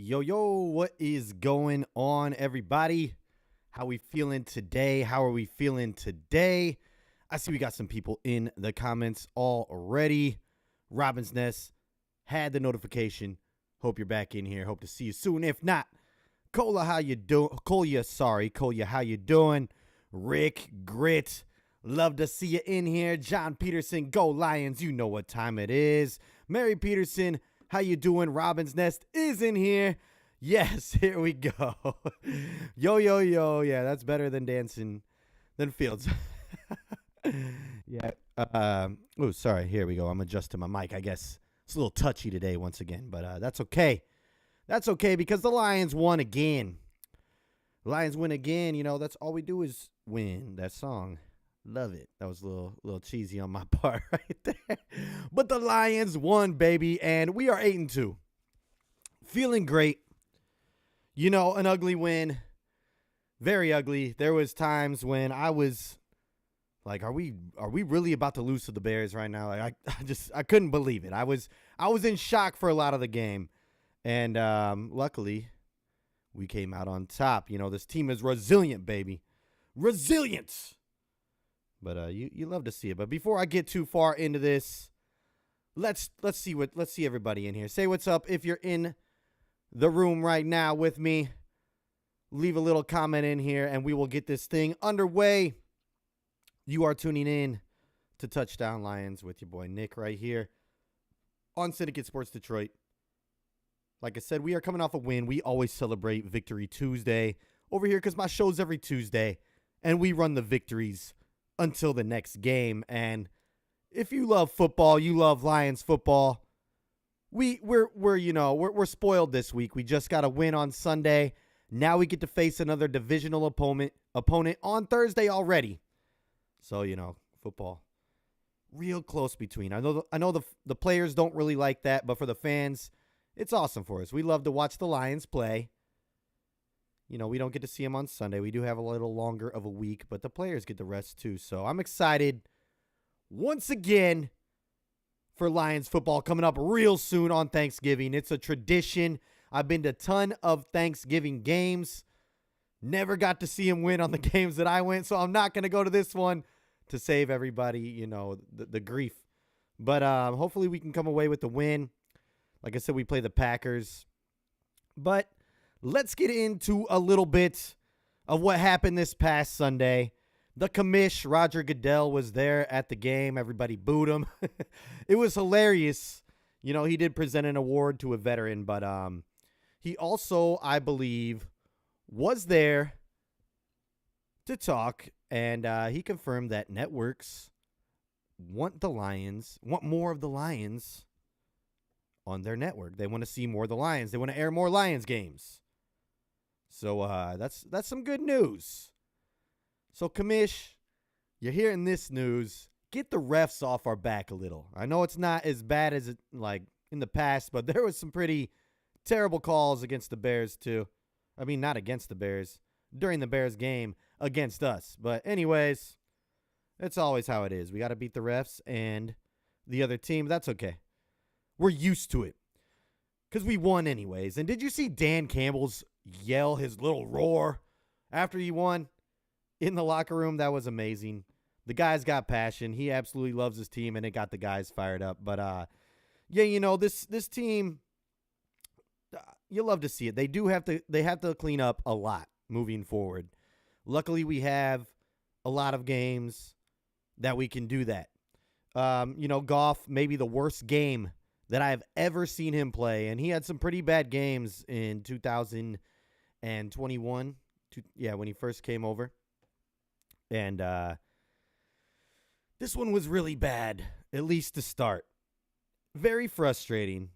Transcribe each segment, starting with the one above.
Yo, what is going on, everybody? How we feeling today? How are we feeling today? I see we got some people in the comments already. Robin's Nest had the notification. Hope you're back in here. Hope to see you soon. If not, Cola, how you doing? Kolya, how you doing? Rick, Grit, love to see you in here. John Peterson, go Lions. You know what time it is. Mary Peterson, how you doing? Robin's Nest is in here. Yes, here we go. Yo. Yeah, that's better than dancing than Fields. Yeah. Sorry. Here we go. I'm adjusting my mic. I guess it's a little touchy today once again, but that's okay. That's okay because the Lions won again. Lions win again. You know, that's all we do is win. That song. Love it. That was a little cheesy on my part right there. But the Lions won, baby, and we are 8-2. Feeling great. You know, an ugly win. Very ugly. There was times when I was like, are we really about to lose to the Bears right now? Like, I couldn't believe it. I was in shock for a lot of the game. And luckily, we came out on top. You know, this team is resilient, baby. Resilience. But you love to see it. But before I get too far into this, let's see everybody in here. Say what's up if you're in the room right now with me. Leave a little comment in here, and we will get this thing underway. You are tuning in to Touchdown Lions with your boy Nick right here on Syndicate Sports Detroit. Like I said, we are coming off a win. We always celebrate Victory Tuesday over here because my show's every Tuesday, and we run the victories until the next game. And if you love football, you love Lions football. We're spoiled this week. We just got a win on Sunday. Now we get to face another divisional opponent on Thursday already. So, you know, football real close between. I know the players don't really like that, but for the fans, it's awesome for us. We love to watch the Lions play. You know, we don't get to see them on Sunday. We do have a little longer of a week, but the players get the rest too. So I'm excited once again for Lions football coming up real soon on Thanksgiving. It's a tradition. I've been to a ton of Thanksgiving games. Never got to see them win on the games that I went, so I'm not going to go to this one to save everybody, you know, the grief. But hopefully we can come away with the win. Like I said, we play the Packers. But let's get into a little bit of what happened this past Sunday. The commish, Roger Goodell, was there at the game. Everybody booed him. It was hilarious. You know, he did present an award to a veteran, but he also, I believe, was there to talk, and he confirmed that networks want more of the Lions on their network. They want to see more of the Lions. They want to air more Lions games. So that's some good news. So, Commish, you're hearing this news. Get the refs off our back a little. I know it's not as bad as it like in the past, but there was some pretty terrible calls against the Bears too. I mean, not against the Bears. During the Bears game against us. But anyways, it's always how it is. We got to beat the refs and the other team. That's okay. We're used to it because we won anyways. And did you see Dan Campbell's yell, his little roar after he won in the locker room? That was amazing. The guy's got passion. He absolutely loves his team, and it got the guys fired up. But, yeah, you know, this team, you love to see it. They have to clean up a lot moving forward. Luckily, we have a lot of games that we can do that. You know, Goff, maybe the worst game that I've ever seen him play, and he had some pretty bad games in 2021. When he first came over. And this one was really bad, at least to start. Very frustrating.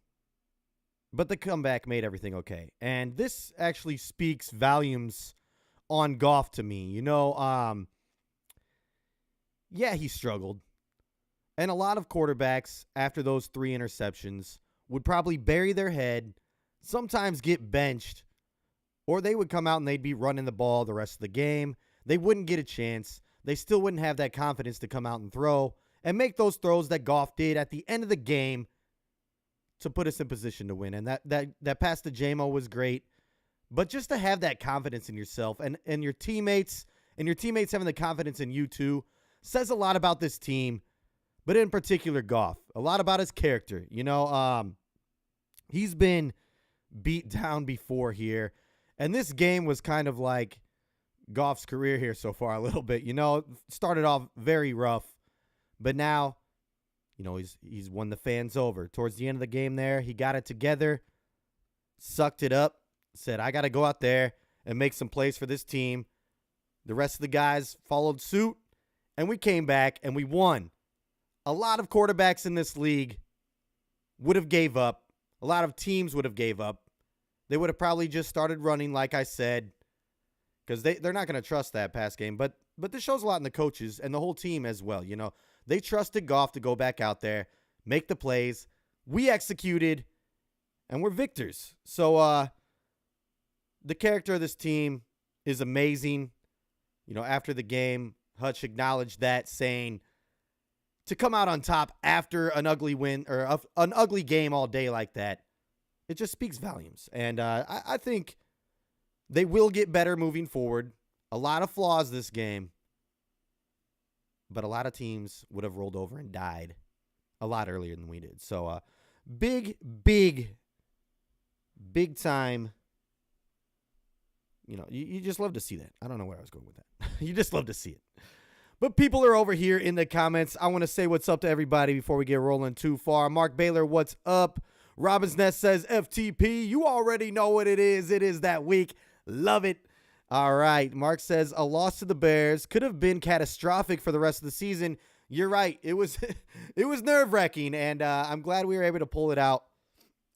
But the comeback made everything okay. And this actually speaks volumes on Goff to me. You know, yeah, he struggled. And a lot of quarterbacks, after those 3 interceptions, would probably bury their head, sometimes get benched, or they would come out and they'd be running the ball the rest of the game. They wouldn't get a chance. They still wouldn't have that confidence to come out and throw and make those throws that Goff did at the end of the game to put us in position to win. And that pass to JMO was great. But just to have that confidence in yourself and your teammates having the confidence in you too says a lot about this team, but in particular Goff. A lot about his character. He's been beat down before here. And this game was kind of like Goff's career here so far a little bit. Started off very rough, but now, he's won the fans over. Towards the end of the game there, he got it together, sucked it up, said, I got to go out there and make some plays for this team. The rest of the guys followed suit, and we came back and we won. A lot of quarterbacks in this league would have gave up. A lot of teams would have gave up. They would have probably just started running, like I said, because they're not going to trust that pass game. But this shows a lot in the coaches and the whole team as well. They trusted Goff to go back out there, make the plays. We executed, and we're victors. So the character of this team is amazing. After the game, Hutch acknowledged that, saying to come out on top after an ugly win or an ugly game all day like that, it just speaks volumes. And I think they will get better moving forward. A lot of flaws this game, but a lot of teams would have rolled over and died a lot earlier than we did. So big time. You just love to see that. I don't know where I was going with that. You just love to see it. But people are over here in the comments. I want to say what's up to everybody before we get rolling too far. Mark Baylor, what's up? Robin's Nest says, FTP, you already know what it is. It is that week. Love it. All right. Mark says, a loss to the Bears could have been catastrophic for the rest of the season. You're right. It was nerve-wracking, and I'm glad we were able to pull it out.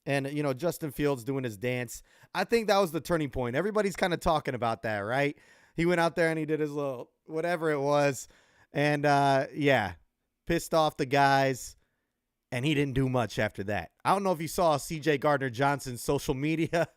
And, Justin Fields doing his dance. I think that was the turning point. Everybody's kind of talking about that, right? He went out there and he did his little whatever it was. And, pissed off the guys. And he didn't do much after that. I don't know if you saw C.J. Gardner-Johnson's social media,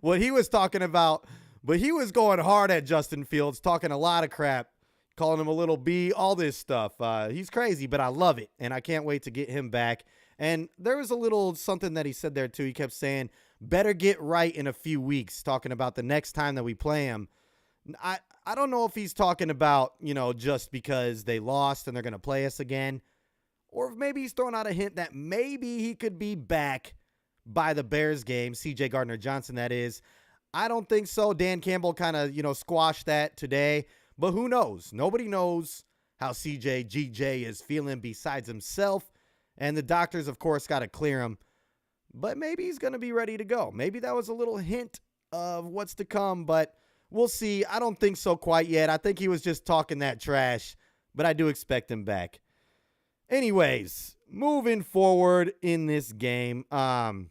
what he was talking about. But he was going hard at Justin Fields, talking a lot of crap, calling him a little B, all this stuff. He's crazy, but I love it. And I can't wait to get him back. And there was a little something that he said there, too. He kept saying, better get right in a few weeks, talking about the next time that we play him. I don't know if he's talking about, just because they lost and they're going to play us again. Or if maybe he's throwing out a hint that maybe he could be back by the Bears game, C.J. Gardner-Johnson, that is. I don't think so. Dan Campbell kind of, squashed that today. But who knows? Nobody knows how C.J. G.J. is feeling besides himself. And the doctors, of course, got to clear him. But maybe he's going to be ready to go. Maybe that was a little hint of what's to come, but we'll see. I don't think so quite yet. I think he was just talking that trash, but I do expect him back. Anyways, moving forward in this game, actually,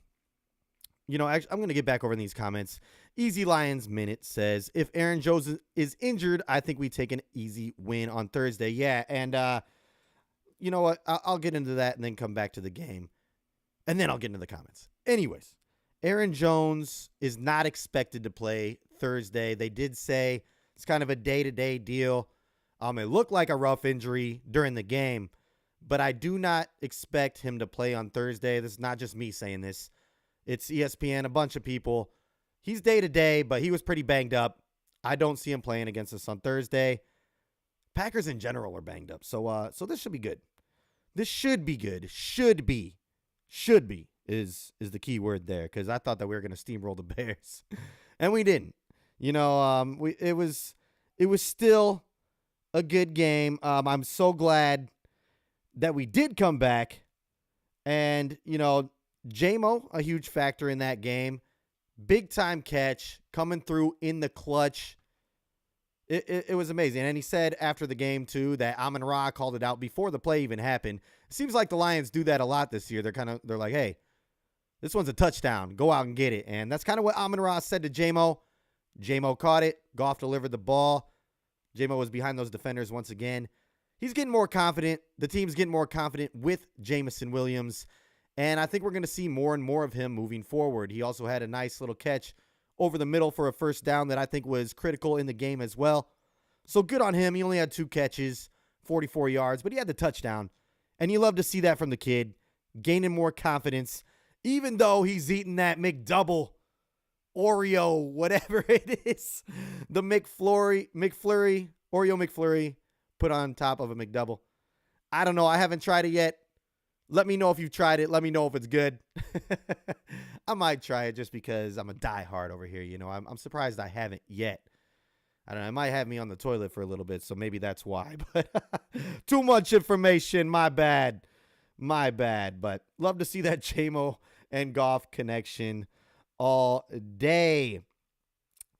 I'm going to get back over in these comments. Easy Lions Minute says, if Aaron Jones is injured, I think we take an easy win on Thursday. Yeah, and you know what? I'll get into that and then come back to the game. And then I'll get into the comments. Anyways, Aaron Jones is not expected to play Thursday. They did say it's kind of a day-to-day deal. It looked like a rough injury during the game, but I do not expect him to play on Thursday. This is not just me saying this. It's ESPN, a bunch of people. He's day-to-day, but he was pretty banged up. I don't see him playing against us on Thursday. Packers in general are banged up, so this should be good. This should be good. Should be is the key word there, because I thought that we were going to steamroll the Bears, and we didn't. It was still a good game. I'm so glad that we did come back, and JMO, a huge factor in that game. Big time catch coming through in the clutch. It was amazing. And he said after the game, too, that Amon-Ra called it out before the play even happened. It seems like the Lions do that a lot this year. They're like, hey, this one's a touchdown. Go out and get it. And that's kind of what Amon-Ra said to JMO. JMO caught it. Goff delivered the ball. JMO was behind those defenders once again. He's getting more confident. The team's getting more confident with Jameson Williams. And I think we're going to see more and more of him moving forward. He also had a nice little catch over the middle for a first down that I think was critical in the game as well. So good on him. He only had 2 catches, 44 yards, but he had the touchdown. And you love to see that from the kid, gaining more confidence even though he's eating that McDouble, Oreo, whatever it is, the McFlurry, Oreo McFlurry put on top of a McDouble. I don't know. I haven't tried it yet. Let me know if you've tried it. Let me know if it's good. I might try it just because I'm a diehard over here. You know, I'm surprised I haven't yet. I don't know. It might have me on the toilet for a little bit, so maybe that's why. But too much information. My bad. But love to see that JMO and Goff connection all day.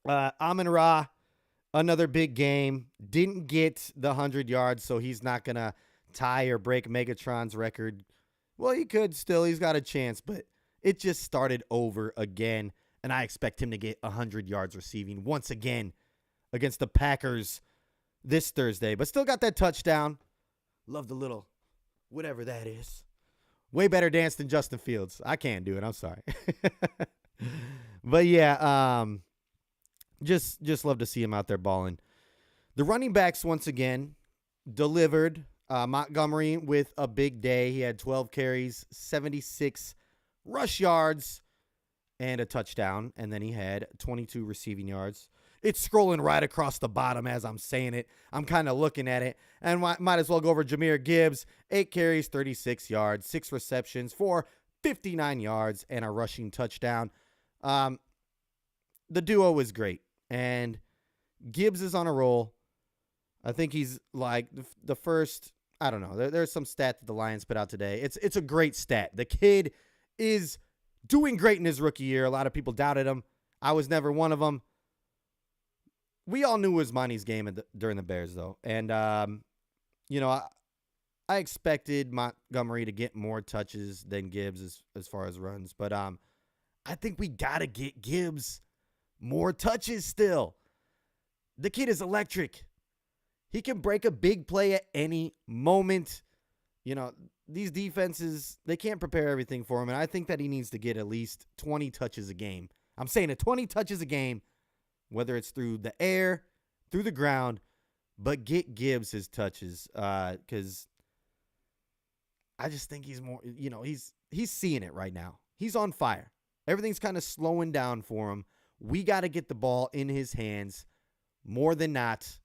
Amon-Ra, another big game. Didn't get the 100 yards, so he's not going to tie or break Megatron's record. Well, he could still. He's got a chance, but it just started over again, and I expect him to get 100 yards receiving once again against the Packers this Thursday. But still got that touchdown. Love the little whatever that is. Way better dance than Justin Fields. I can't do it. I'm sorry. But yeah, just love to see him out there balling. The running backs once again delivered. Montgomery with a big day. He had 12 carries, 76 rush yards, and a touchdown. And then he had 22 receiving yards. It's scrolling right across the bottom as I'm saying it. I'm kind of looking at it. And might as well go over Jahmyr Gibbs. 8 carries, 36 yards, 6 receptions for 59 yards, and a rushing touchdown. The duo was great. And Gibbs is on a roll. I think he's like the first, I don't know. There's some stat that the Lions put out today. It's a great stat. The kid is doing great in his rookie year. A lot of people doubted him. I was never one of them. We all knew it was Monty's game during the Bears, though. And, you know, I expected Montgomery to get more touches than Gibbs as far as runs. But I think we got to get Gibbs more touches still. The kid is electric. He can break a big play at any moment. You know, these defenses, they can't prepare everything for him, and I think that he needs to get at least 20 touches a game. I'm saying 20 touches a game, whether it's through the air, through the ground, but get Gibbs his touches because I just think he's more, you know, he's seeing it right now. He's on fire. Everything's kind of slowing down for him. We got to get the ball in his hands more than not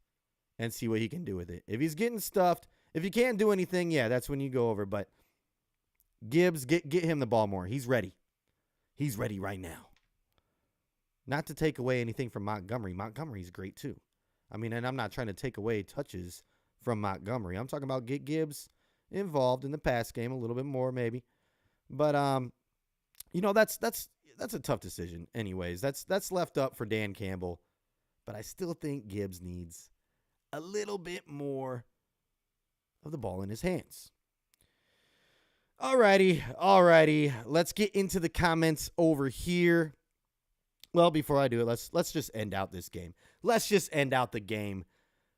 and see what he can do with it. If he's getting stuffed, if he can't do anything, yeah, that's when you go over. But Gibbs, get him the ball more. He's ready. He's ready right now. Not to take away anything from Montgomery. Montgomery's great too. I mean, and I'm not trying to take away touches from Montgomery. I'm talking about get Gibbs involved in the pass game a little bit more maybe. But you know, that's a tough decision anyways. That's left up for Dan Campbell. But I still think Gibbs needs a little bit more of the ball in his hands. Alrighty. Let's get into the comments over here. Well, before I do it, let's just end out this game. Let's just end out the game.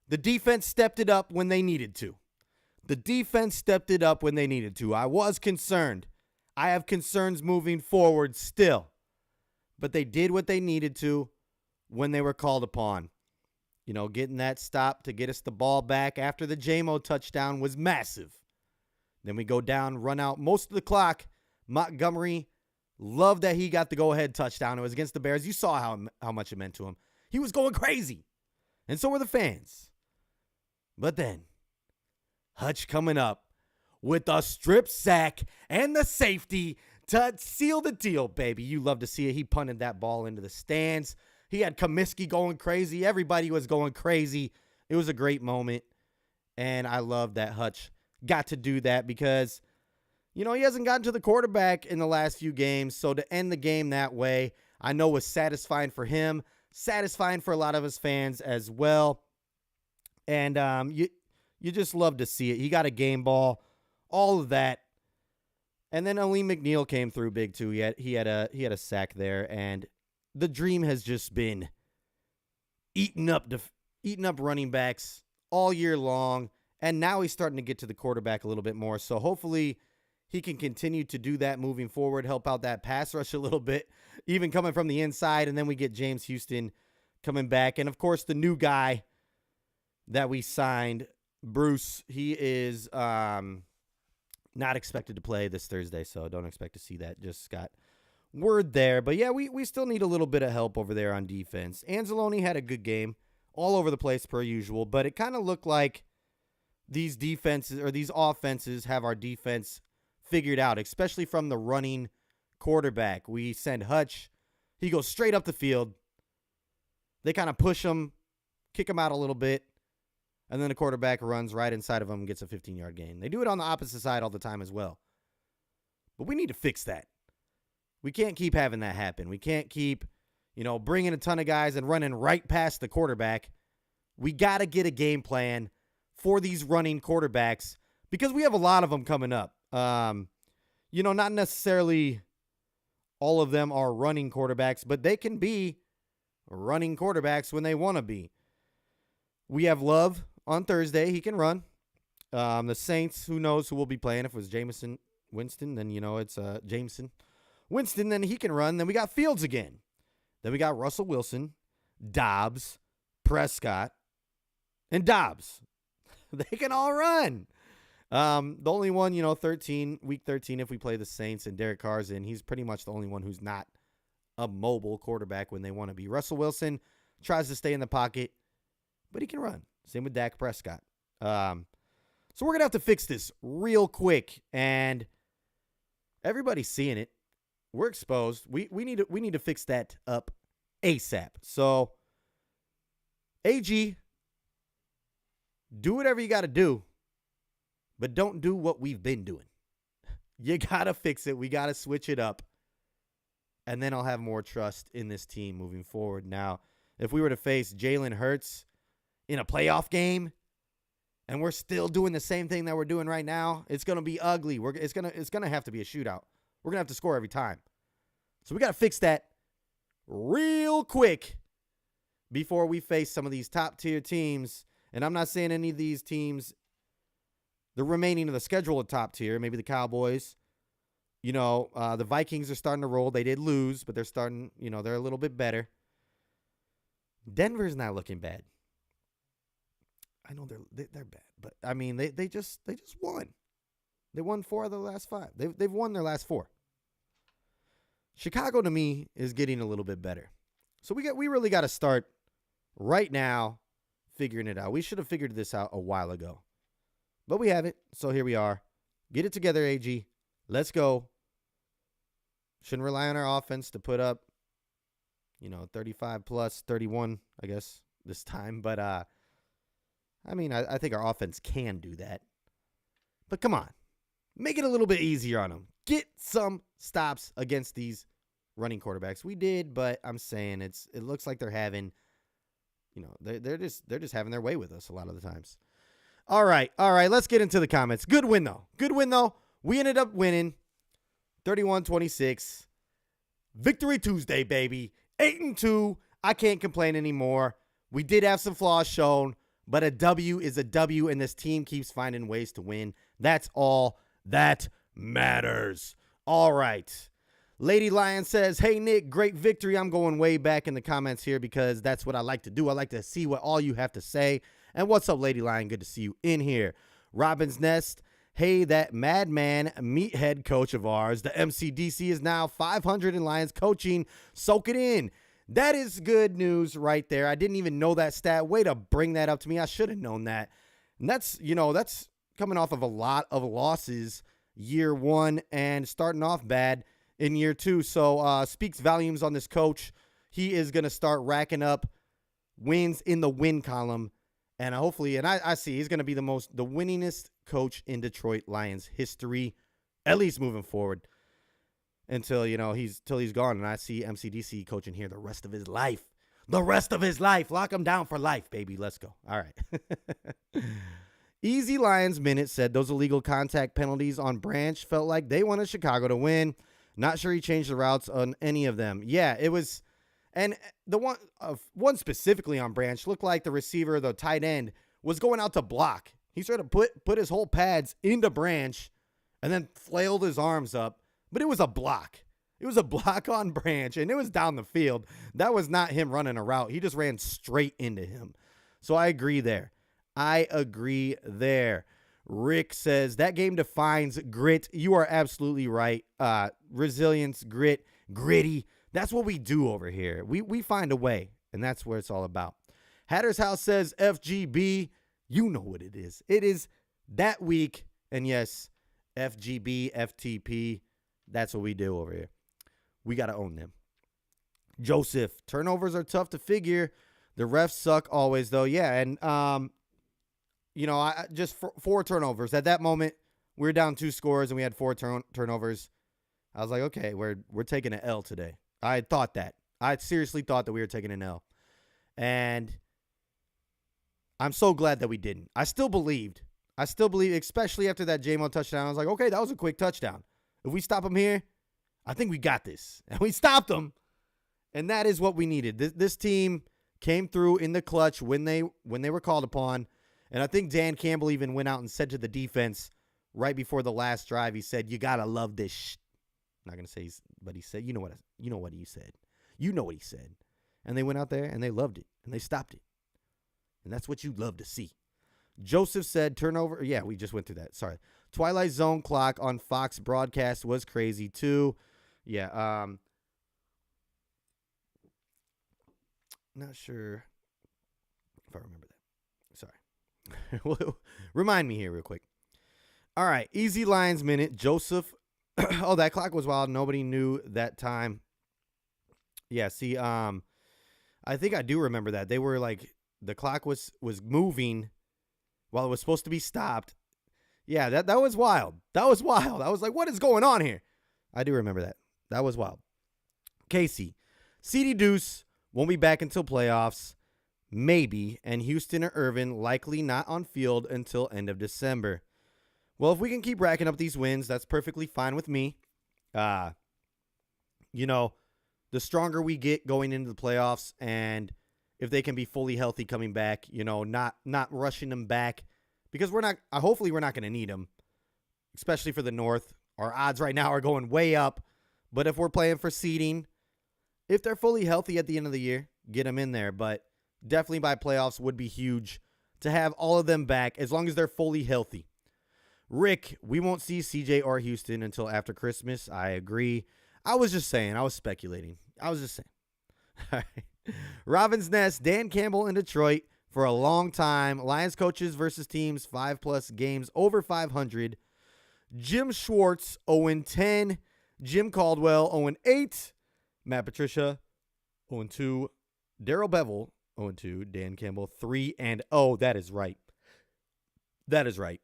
The defense stepped it up when they needed to. I was concerned. I have concerns moving forward still. But they did what they needed to when they were called upon. You know, getting that stop to get us the ball back after the JMO touchdown was massive. Then we go down, run out most of the clock. Montgomery, loved that he got the go-ahead touchdown. It was against the Bears. You saw how much it meant to him. He was going crazy. And so were the fans. But then, Hutch coming up with a strip sack and the safety to seal the deal, baby. You love to see it. He punted that ball into the stands. He had Comiskey going crazy. Everybody was going crazy. It was a great moment. And I love that Hutch got to do that because, you know, he hasn't gotten to the quarterback in the last few games. So to end the game that way, I know was satisfying for him, satisfying for a lot of his fans as well. And you just love to see it. He got a game ball, all of that. And then Aleem McNeil came through big too. He had a sack there, and the dream has just been eating up running backs all year long, and now he's starting to get to the quarterback a little bit more. So hopefully he can continue to do that moving forward, help out that pass rush a little bit, even coming from the inside, and then we get James Houston coming back. And, of course, the new guy that we signed, Bruce, he is Not expected to play this Thursday, so don't expect to see that. Just got word there. But, yeah, we still need a little bit of help over there on defense. Anzalone had a good game, all over the place per usual, but it kind of looked like these defenses or these offenses have our defense figured out, especially from the running quarterback. We send Hutch. He goes straight up the field. They kind of push him, kick him out a little bit, and then the quarterback runs right inside of him and gets a 15-yard gain. They do it on the opposite side all the time as well. But we need to fix that. We can't keep having that happen. We can't keep, bringing a ton of guys and running right past the quarterback. We got to get a game plan for these running quarterbacks because we have a lot of them coming up. Not necessarily all of them are running quarterbacks, but they can be running quarterbacks when they want to be. We have Love on Thursday. He can run. The Saints, who knows who will be playing. If it was Jameson Winston, then it's Jameson Winston, then he can run. Then we got Fields again. Then we got Russell Wilson, Dobbs, Prescott, and Dobbs. They can all run. The only one, week 13, if we play the Saints and Derek Carr's in, he's pretty much the only one who's not a mobile quarterback when they want to be. Russell Wilson tries to stay in the pocket, but he can run. Same with Dak Prescott. So we're going to have to fix this real quick, and everybody's seeing it. We're exposed. We need to fix that up ASAP. So, AG, do whatever you got to do, but don't do what we've been doing. You got to fix it. We got to switch it up, and then I'll have more trust in this team moving forward. Now, if we were to face Jalen Hurts in a playoff game, and we're still doing the same thing that we're doing right now, it's going to be ugly. It's gonna have to be a shootout. We're going to have to score every time. So we got to fix that real quick before we face some of these top-tier teams. And I'm not saying any of these teams, the remaining of the schedule are top tier, maybe the Cowboys. The Vikings are starting to roll. They did lose, but they're starting, they're a little bit better. Denver's not looking bad. I know they're bad, but I mean they just won. They won 4 of the last 5. They've won their last 4. Chicago to me is getting a little bit better. So we really got to start right now figuring it out. We should have figured this out a while ago. But we haven't, so here we are. Get it together, AG. Let's go. Shouldn't rely on our offense to put up, 35 plus 31, I guess, this time. But, I think our offense can do that. But come on. Make it a little bit easier on them. Get some stops against these running quarterbacks. We did, but I'm saying it looks like they're having, they're just having their way with us a lot of the times. All right, let's get into the comments. Good win, though. We ended up winning 31-26. Victory Tuesday, baby. 8-2. I can't complain anymore. We did have some flaws shown, but a W is a W, and this team keeps finding ways to win. That's all that matters. All right. Lady Lion says, hey, Nick, great victory. I'm going way back in the comments here because that's what I like to do. I like to see what all you have to say. And what's up, Lady Lion? Good to see you in here. Robin's Nest, hey, that madman meathead coach of ours, the MCDC, is now 500 in Lions coaching. Soak it in. That is good news right there. I didn't even know that stat. Way to bring that up to me. I should have known that. And that's coming off of a lot of losses year 1 and starting off bad in year 2. So speaks volumes on this coach. He is going to start racking up wins in the win column. And hopefully, and I see he's going to be the winningest coach in Detroit Lions history, at least moving forward until, he's gone. And I see MCDC coaching here the rest of his life. Lock him down for life, baby. Let's go. All right. Easy Lions Minute said those illegal contact penalties on Branch felt like they wanted Chicago to win. Not sure he changed the routes on any of them. Yeah, it was. And the one specifically on Branch looked like the receiver, the tight end, was going out to block. He sort of put his whole pads into Branch and then flailed his arms up. But it was a block. It was a block on Branch, and it was down the field. That was not him running a route. He just ran straight into him. So I agree there. Rick says, that game defines grit. You are absolutely right. Resilience, grit, gritty. That's what we do over here. We find a way, and that's what it's all about. Hatter's House says, FGB. You know what it is. It is that week, and yes, FGB, FTP. That's what we do over here. We got to own them. Joseph, turnovers are tough to figure. The refs suck always, though. Yeah, and I just four turnovers. At that moment, we were down 2 scores and we had 4 turnovers. I was like, okay, we're taking an L today. I had thought that. I seriously thought that we were taking an L. And I'm so glad that we didn't. I still believed, especially after that J-Mo touchdown. I was like, okay, that was a quick touchdown. If we stop him here, I think we got this. And we stopped him. And that is what we needed. This team came through in the clutch when they were called upon. And I think Dan Campbell even went out and said to the defense right before the last drive, he said, you got to love this. I'm not going to say, but he said, you know what he said. You know what he said. And they went out there and they loved it and they stopped it. And that's what you love to see. Joseph said turnover. Yeah, we just went through that. Sorry. Twilight Zone clock on Fox broadcast was crazy too. Yeah. Not sure if I remember that. Sorry. Remind me here real quick. All right. Easy Lions minute. Joseph. Oh, that clock was wild. Nobody knew that time. Yeah. See, I think I do remember that. They were like, the clock was moving while it was supposed to be stopped. Yeah, that was wild. That was wild. I was like, what is going on here? I do remember that. That was wild. Casey. CD Deuce won't be back until playoffs. Maybe. And Houston or Irvin likely not on field until end of December. Well, if we can keep racking up these wins, that's perfectly fine with me. The stronger we get going into the playoffs, and if they can be fully healthy coming back, not rushing them back, because hopefully we're not going to need them, especially for the North. Our odds right now are going way up, but if we're playing for seeding, if they're fully healthy at the end of the year, get them in there, but definitely by playoffs would be huge to have all of them back as long as they're fully healthy. Rick, we won't see CJ or Houston until after Christmas. I agree. I was just saying. I was speculating. I was just saying. All right. Robin's Nest, Dan Campbell in Detroit for a long time. Lions coaches versus teams 5+ games over 500. Jim Schwartz 0-10. Jim Caldwell 0-8. Matt Patricia 0-2. Darrell Bevel 0-2. Dan Campbell 3-0. That is right. That is right.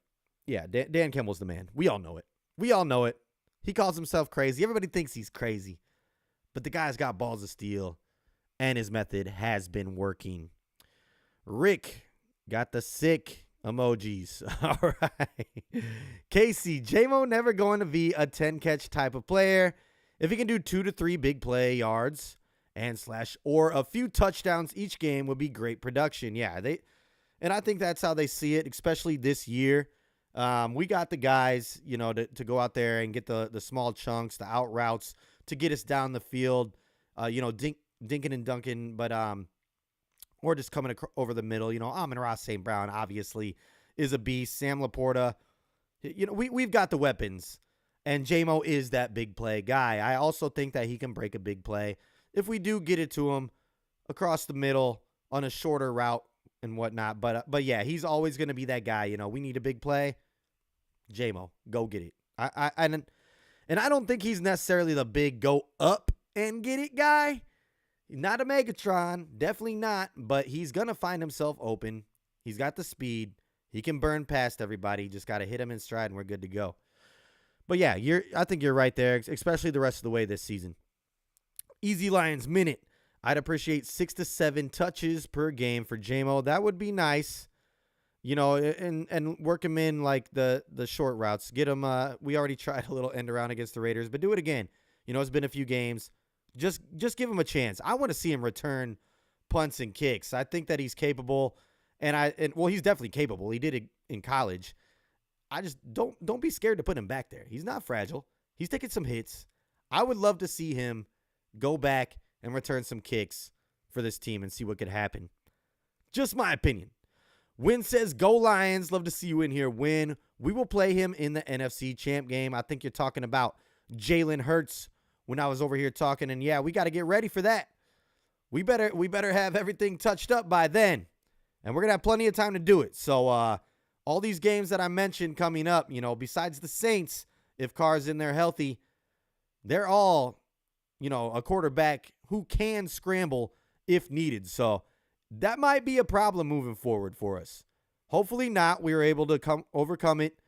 Yeah, Dan Campbell's the man. We all know it. We all know it. He calls himself crazy. Everybody thinks he's crazy. But the guy's got balls of steel, and his method has been working. Rick got the sick emojis. All right. Casey, J-Mo never going to be a 10-catch type of player. If he can do 2 to 3 big play yards and or a few touchdowns each game would be great production. Yeah, and I think that's how they see it, especially this year. We got the guys, to go out there and get the small chunks, the out routes to get us down the field, dinking and dunking, but or just coming over the middle. Amon-Ra St. Brown obviously is a beast. Sam Laporta, we've got the weapons, and J-Mo is that big play guy. I also think that he can break a big play if we do get it to him across the middle on a shorter route and whatnot. But yeah, he's always going to be that guy. We need a big play. J-Mo, go get it. And I don't think he's necessarily the big go up and get it guy. Not a Megatron, definitely not, but he's going to find himself open. He's got the speed. He can burn past everybody. Just got to hit him in stride and we're good to go. But yeah, I think you're right there, especially the rest of the way this season. Easy Lions minute. I'd appreciate 6 to 7 touches per game for J-Mo. That would be nice. And work him in like the short routes. Get him. We already tried a little end around against the Raiders, but do it again. It's been a few games. Just give him a chance. I want to see him return punts and kicks. I think that he's capable, and he's definitely capable. He did it in college. I just don't be scared to put him back there. He's not fragile. He's taking some hits. I would love to see him go back and return some kicks for this team and see what could happen. Just my opinion. Win says, go Lions. Love to see you in here. Win. We will play him in the NFC champ game. I think you're talking about Jalen Hurts when I was over here talking. And, yeah, we got to get ready for that. We better have everything touched up by then. And we're going to have plenty of time to do it. So, all these games that I mentioned coming up, besides the Saints, if Carr's in there healthy, they're all, a quarterback who can scramble if needed. So, that might be a problem moving forward for us. Hopefully not. We were able to overcome it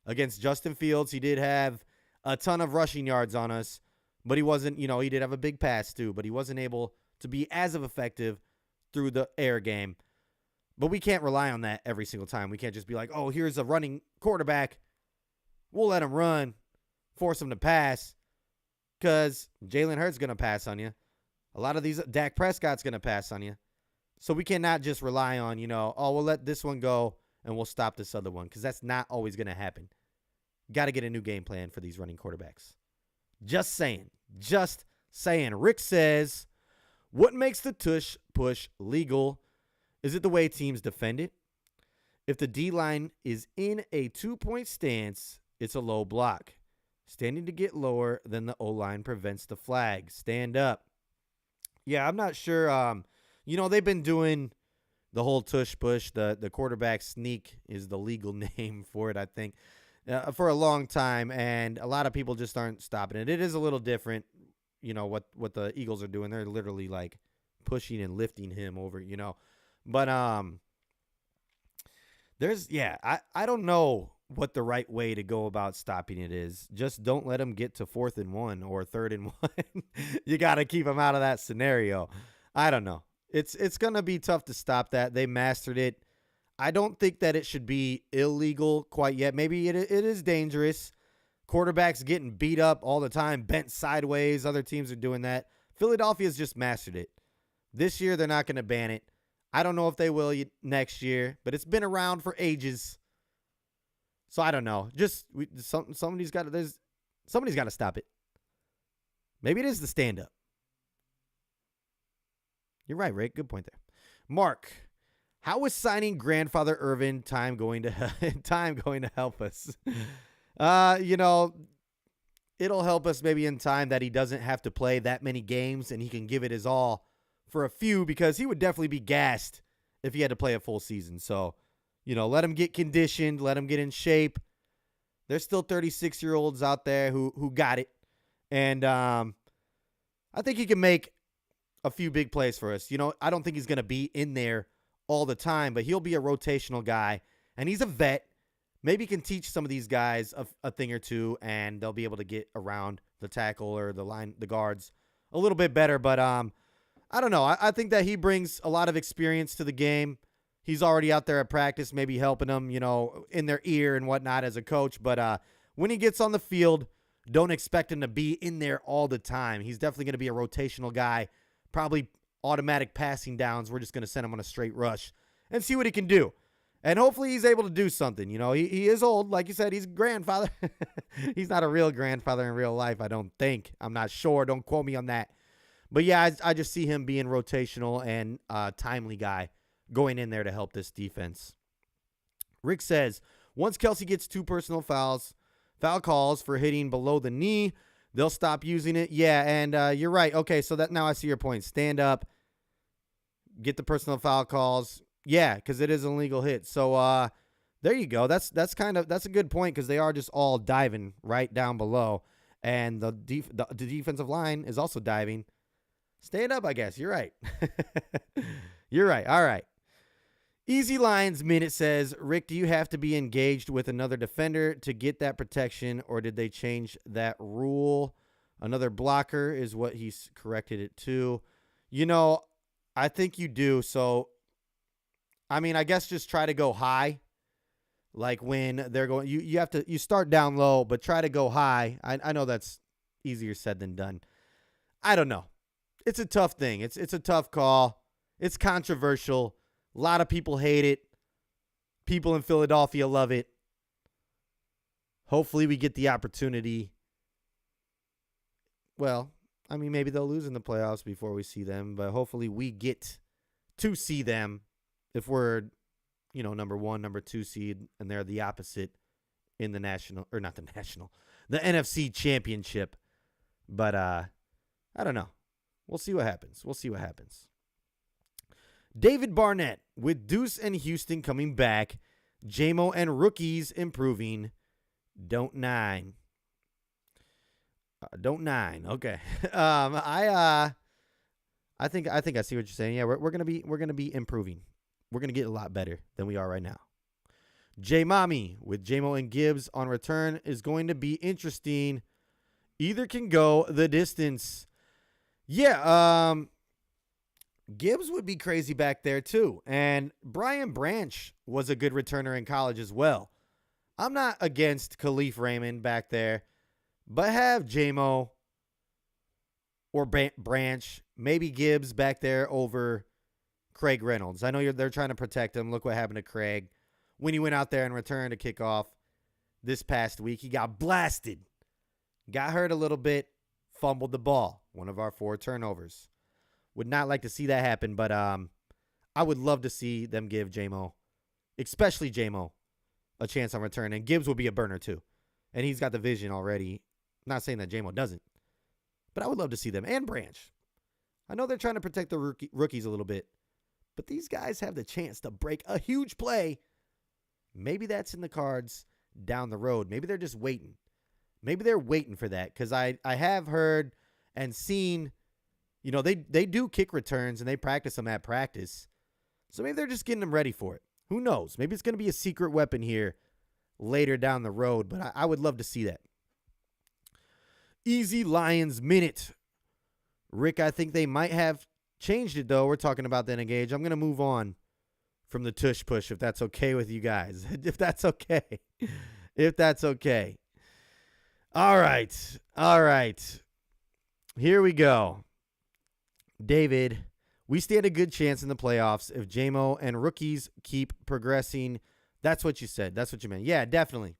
against Justin Fields. He did have a ton of rushing yards on us, but he wasn't, he did have a big pass too, but he wasn't able to be as effective through the air game. But we can't rely on that every single time. We can't just be like, oh, here's a running quarterback. We'll let him run, force him to pass, because Jalen Hurts is going to pass on you. A lot of these, Dak Prescott's going to pass on you. So we cannot just rely on, we'll let this one go and we'll stop this other one, because that's not always going to happen. Got to get a new game plan for these running quarterbacks. Just saying. Rick says, what makes the tush push legal? Is it the way teams defend it? If the D-line is in a 2-point stance, it's a low block. Standing to get lower than the O-line prevents the flag. Stand up. Yeah, I'm not sure. They've been doing the whole tush push. The quarterback sneak is the legal name for it, I think, for a long time. And a lot of people just aren't stopping it. It is a little different, what the Eagles are doing. They're literally like pushing and lifting him over, But I don't know what the right way to go about stopping it is. Just don't let him get to 4th and 1 or 3rd and 1. You got to keep him out of that scenario. I don't know. It's going to be tough to stop that. They mastered it. I don't think that it should be illegal quite yet. Maybe it is dangerous. Quarterbacks getting beat up all the time, bent sideways. Other teams are doing that. Philadelphia's just mastered it. This year, they're not going to ban it. I don't know if they will next year, but it's been around for ages. So I don't know. Somebody's got to stop it. Maybe it is the stand-up. You're right, Rick. Good point there. Mark, how is signing grandfather Irvin time going to help us? It'll help us maybe in time that he doesn't have to play that many games and he can give it his all for a few, because he would definitely be gassed if he had to play a full season. So, let him get conditioned, let him get in shape. There's still 36-year-olds out there who got it. And I think he can make a few big plays for us. I don't think he's going to be in there all the time, but he'll be a rotational guy, and he's a vet. Maybe he can teach some of these guys a thing or two, and they'll be able to get around the tackle or the guards a little bit better. But I don't know. I think that he brings a lot of experience to the game. He's already out there at practice, maybe helping them, in their ear and whatnot as a coach. But when he gets on the field, don't expect him to be in there all the time. He's definitely going to be a rotational guy. Probably automatic passing downs. We're just going to send him on a straight rush and see what he can do. And hopefully he's able to do something. He is old. Like you said, he's a grandfather. He's not a real grandfather in real life, I don't think. I'm not sure. Don't quote me on that. But, yeah, I just see him being rotational and a timely guy going in there to help this defense. Rick says, once Kelsey gets 2 personal foul calls for hitting below the knee, they'll stop using it. Yeah, and you're right. Okay, so that now I see your point. Stand up, get the personal foul calls. Yeah, because it is an illegal hit. So there you go. That's a good point, because they are just all diving right down below, and the defensive line is also diving. Stand up, I guess. You're right. You're right. All right. Easy Lines Minute says, Rick, do you have to be engaged with another defender to get that protection, or did they change that rule? Another blocker is what he's corrected it to. I think you do. So, I guess just try to go high. Like when they're going, you start down low, but try to go high. I know that's easier said than done. I don't know. It's a tough thing. It's a tough call. It's controversial. A lot of people hate it. People in Philadelphia love it. Hopefully we get the opportunity. Well, maybe they'll lose in the playoffs before we see them, but hopefully we get to see them if we're, number 1, number 2 seed, and they're the opposite in the the NFC Championship. But I don't know. We'll see what happens. David Barnett with Deuce and Houston coming back. JMO and rookies improving. Don't nine. Okay. I think I see what you're saying. Yeah, we're gonna be improving. We're gonna get a lot better than we are right now. J Mommy with JMO and Gibbs on return is going to be interesting. Either can go the distance. Yeah, Gibbs would be crazy back there too. And Brian Branch was a good returner in college as well. I'm not against Khalif Raymond back there, but have JMO or Branch, maybe Gibbs back there over Craig Reynolds. I know they're trying to protect him. Look what happened to Craig when he went out there and returned to kickoff this past week. He got blasted, got hurt a little bit, fumbled the ball. One of our 4 turnovers. Would not like to see that happen, but I would love to see them give JMO, especially JMO, a chance on return. And Gibbs will be a burner too. And he's got the vision already. Not saying that JMO doesn't, but I would love to see them. And Branch. I know they're trying to protect the rookies a little bit, but these guys have the chance to break a huge play. Maybe that's in the cards down the road. Maybe they're just waiting. Maybe they're waiting for that, because I have heard and seen, they do kick returns and they practice them at practice. So maybe they're just getting them ready for it. Who knows? Maybe it's going to be a secret weapon here later down the road, but I would love to see that. Easy Lions Minute. Rick, I think they might have changed it, though. We're talking about then engage. I'm going to move on from the tush push, if that's okay with you guys. If that's okay. All right. Here we go. David, we stand a good chance in the playoffs if JMO and rookies keep progressing. That's what you said. That's what you meant. Yeah, definitely.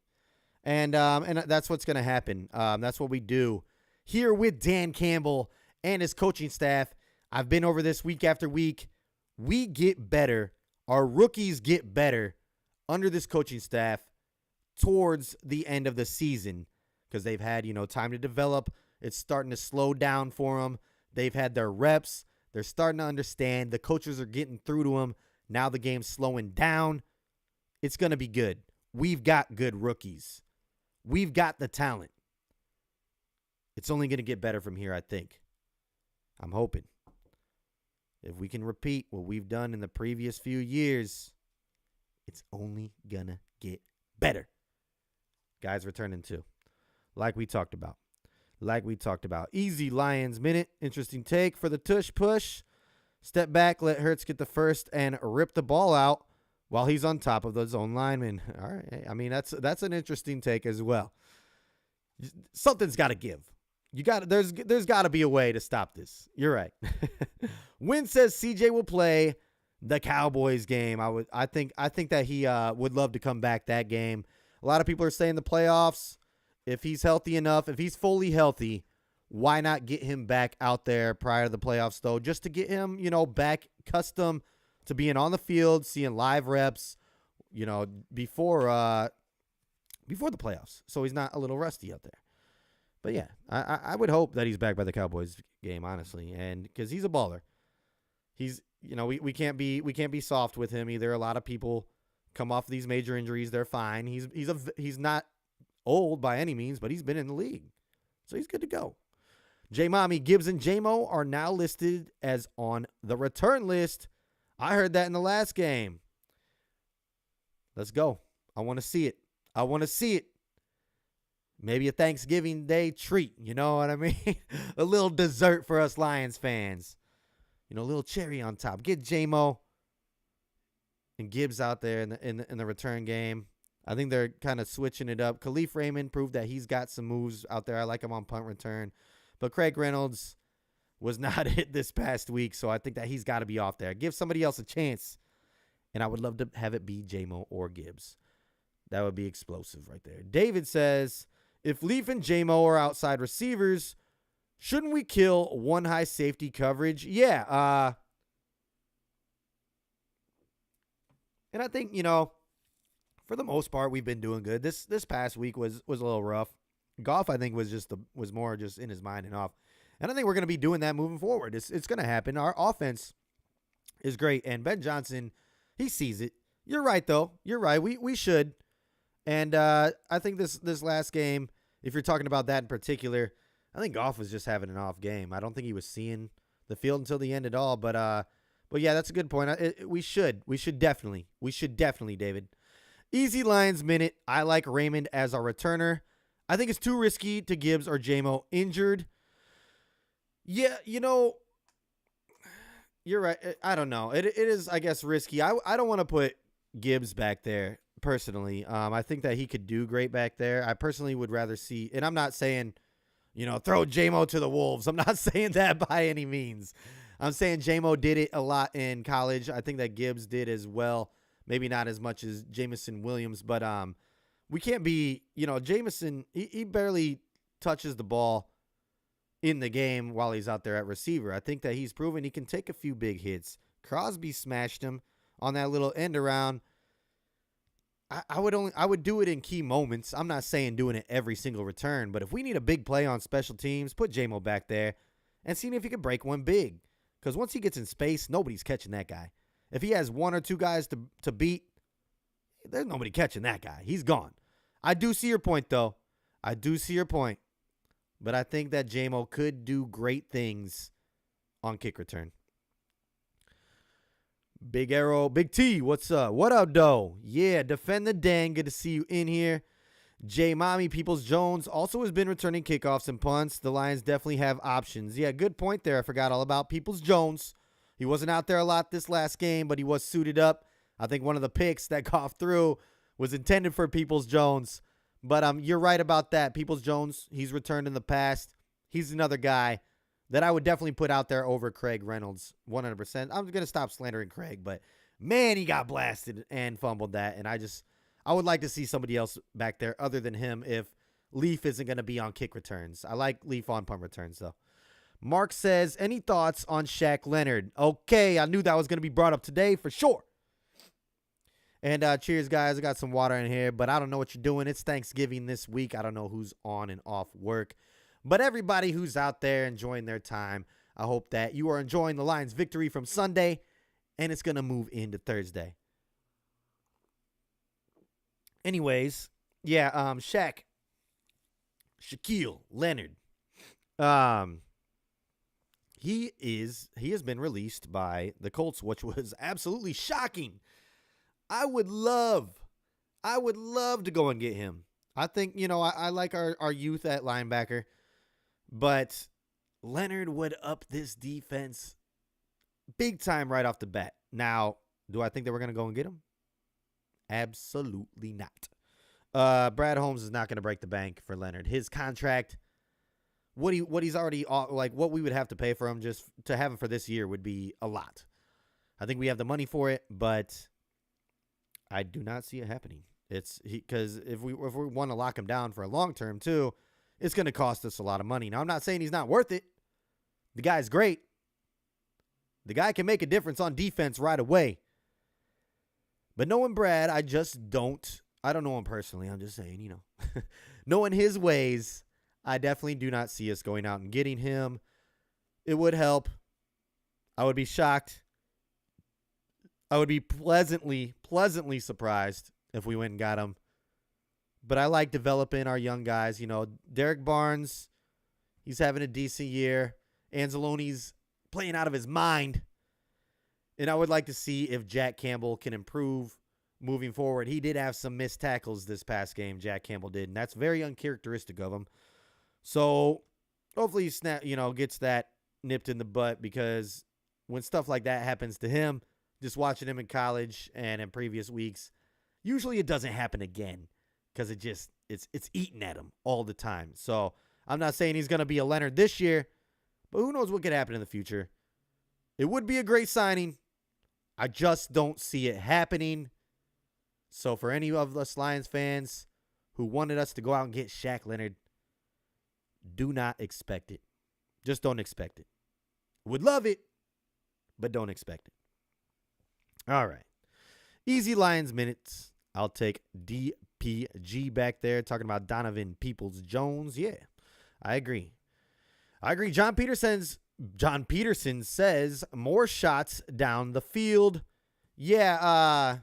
And that's what's going to happen. That's what we do here with Dan Campbell and his coaching staff. I've been over this week after week. We get better. Our rookies get better under this coaching staff towards the end of the season, because they've had, time to develop. It's starting to slow down for them. They've had their reps. They're starting to understand. The coaches are getting through to them. Now the game's slowing down. It's going to be good. We've got good rookies. We've got the talent. It's only going to get better from here, I think. I'm hoping. If we can repeat what we've done in the previous few years, it's only going to get better. Guys returning too. Like we talked about. Easy Lions Minute. Interesting take for the tush push. Step back, let Hurts get the first, and rip the ball out while he's on top of the zone lineman. All right. I mean, that's an interesting take as well. Something's got to give. There's got to be a way to stop this. You're right. Wynn says CJ will play the Cowboys game. I think that he would love to come back that game. A lot of people are saying the playoffs. If he's healthy enough, if he's fully healthy, why not get him back out there prior to the playoffs, though, just to get him, back accustomed to being on the field, seeing live reps, before the playoffs, so he's not a little rusty out there. But yeah, I would hope that he's back by the Cowboys game, honestly, and because he's a baller. He's, we can't be soft with him either. A lot of people come off these major injuries, they're fine. He's not old by any means, but he's been in the league, so he's good to go. J Mommy, Gibbs, and JMO are now listed as on the return list. I heard that in the last game. Let's go. I want to see it. Maybe a Thanksgiving Day treat. You know what I mean? A little dessert for us Lions fans. A little cherry on top. Get JMO and Gibbs out there in the return game. I think they're kind of switching it up. Khalif Raymond proved that he's got some moves out there. I like him on punt return. But Craig Reynolds was not hit this past week, so I think that he's got to be off there. Give somebody else a chance, and I would love to have it be JMO or Gibbs. That would be explosive right there. David says, if Leaf and JMO are outside receivers, shouldn't we kill one high safety coverage? Yeah. And I think, for the most part, we've been doing good. This past week was a little rough. Goff, I think, was more just in his mind and off. And I think we're going to be doing that moving forward. It's going to happen. Our offense is great. And Ben Johnson, he sees it. You're right, though. You're right. We should. And I think this last game, if you're talking about that in particular, I think Goff was just having an off game. I don't think he was seeing the field until the end at all. But yeah, that's a good point. We should definitely, David. Easy Lions minute. I like Raymond as our returner. I think it's too risky to Gibbs or JMO injured. Yeah, you're right. I don't know. It is, I guess, risky. I don't want to put Gibbs back there personally. I think that he could do great back there. I personally would rather see, and I'm not saying, throw JMO to the wolves. I'm not saying that by any means. I'm saying JMO did it a lot in college. I think that Gibbs did as well. Maybe not as much as Jameson Williams, but we can't be, Jameson, he barely touches the ball in the game while he's out there at receiver. I think that he's proven he can take a few big hits. Crosby smashed him on that little end around. I would do it in key moments. I'm not saying doing it every single return, but if we need a big play on special teams, put JMO back there and see if he can break one big. Because once he gets in space, nobody's catching that guy. If he has one or two guys to beat, there's nobody catching that guy. He's gone. I do see your point, though. I do see your point. But I think that JMO could do great things on kick return. Big Arrow, Big T, what's up? What up, though? Yeah, defend the dang. Good to see you in here. J Mommy Peoples-Jones also has been returning kickoffs and punts. The Lions definitely have options. Yeah, good point there. I forgot all about Peoples-Jones. He wasn't out there a lot this last game, but he was suited up. I think one of the picks that Goff threw was intended for Peoples-Jones. But you're right about that. Peoples-Jones, he's returned in the past. He's another guy that I would definitely put out there over Craig Reynolds, 100%. I'm going to stop slandering Craig, but man, he got blasted and fumbled that. And I would like to see somebody else back there other than him if Leaf isn't going to be on kick returns. I like Leaf on punt returns, though. Mark says, any thoughts on Shaq Leonard? Okay, I knew that was going to be brought up today for sure. And cheers, guys. I got some water in here, but I don't know what you're doing. It's Thanksgiving this week. I don't know who's on and off work. But everybody who's out there enjoying their time, I hope that you are enjoying the Lions' victory from Sunday, and it's going to move into Thursday. Anyways, yeah, Shaquille Leonard. He has been released by the Colts, which was absolutely shocking. I would love to go and get him. I think, I like our youth at linebacker, but Leonard would up this defense big time right off the bat. Now, do I think that we're going to go and get him? Absolutely not. Brad Holmes is not going to break the bank for Leonard. His contract, what he's already, what we would have to pay for him just to have him for this year would be a lot. I think we have the money for it, but I do not see it happening. Because if we want to lock him down for a long term too, it's going to cost us a lot of money. Now, I'm not saying he's not worth it. The guy's great. The guy can make a difference on defense right away. But knowing Brad, I don't know him personally. I'm just saying, knowing his ways, I definitely do not see us going out and getting him. It would help. I would be shocked. I would be pleasantly surprised if we went and got him. But I like developing our young guys. Derek Barnes, he's having a decent year. Anzalone's playing out of his mind. And I would like to see if Jack Campbell can improve moving forward. He did have some missed tackles this past game, Jack Campbell did, and that's very uncharacteristic of him. So hopefully he gets that nipped in the butt, because when stuff like that happens to him, just watching him in college and in previous weeks, usually it doesn't happen again, because it's eating at him all the time. So I'm not saying he's going to be a Leonard this year, but who knows what could happen in the future. It would be a great signing. I just don't see it happening. So for any of us Lions fans who wanted us to go out and get Shaq Leonard, do not expect it. Just don't expect it. Would love it, but don't expect it. All right. Easy Lions minutes. I'll take DPG back there talking about Donovan Peoples-Jones. Yeah, I agree. John Peterson says more shots down the field. Yeah,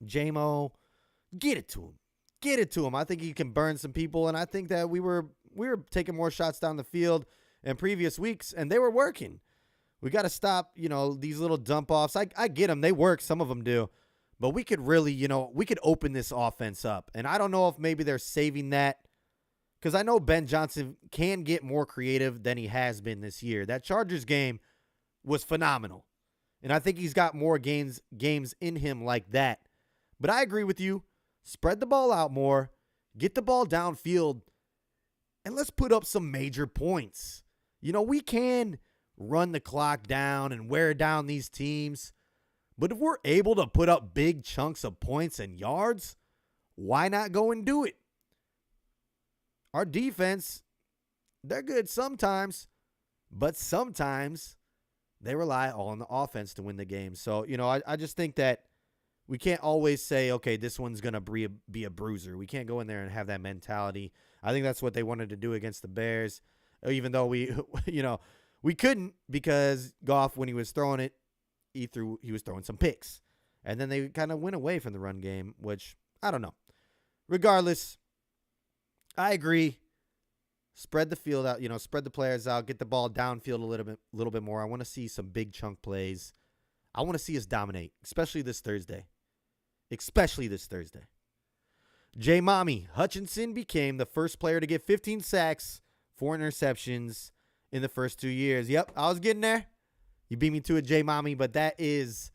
J-Mo, get it to him. I think he can burn some people, and I think that we were taking more shots down the field in previous weeks, and they were working. We got to stop, these little dump offs. I get them. They work. Some of them do. But we could really, we could open this offense up. And I don't know if maybe they're saving that, because I know Ben Johnson can get more creative than he has been this year. That Chargers game was phenomenal. And I think he's got more games in him like that. But I agree with you. Spread the ball out more. Get the ball downfield. And let's put up some major points. We can run the clock down and wear down these teams. But if we're able to put up big chunks of points and yards, why not go and do it? Our defense, they're good sometimes, but sometimes they rely on the offense to win the game. So, I just think that we can't always say, okay, this one's going to be a bruiser. We can't go in there and have that mentality. I think that's what they wanted to do against the Bears, even though we couldn't, because Goff, when he was throwing it, he was throwing some picks. And then they kind of went away from the run game, which I don't know. Regardless, I agree. Spread the field out, spread the players out, get the ball downfield a little bit more. I want to see some big chunk plays. I want to see us dominate, especially this Thursday. J. Mommy Hutchinson became the first player to get 15 sacks, 4 interceptions in the first 2 years. Yep, I was getting there. You beat me to it, J. Mommy, but that is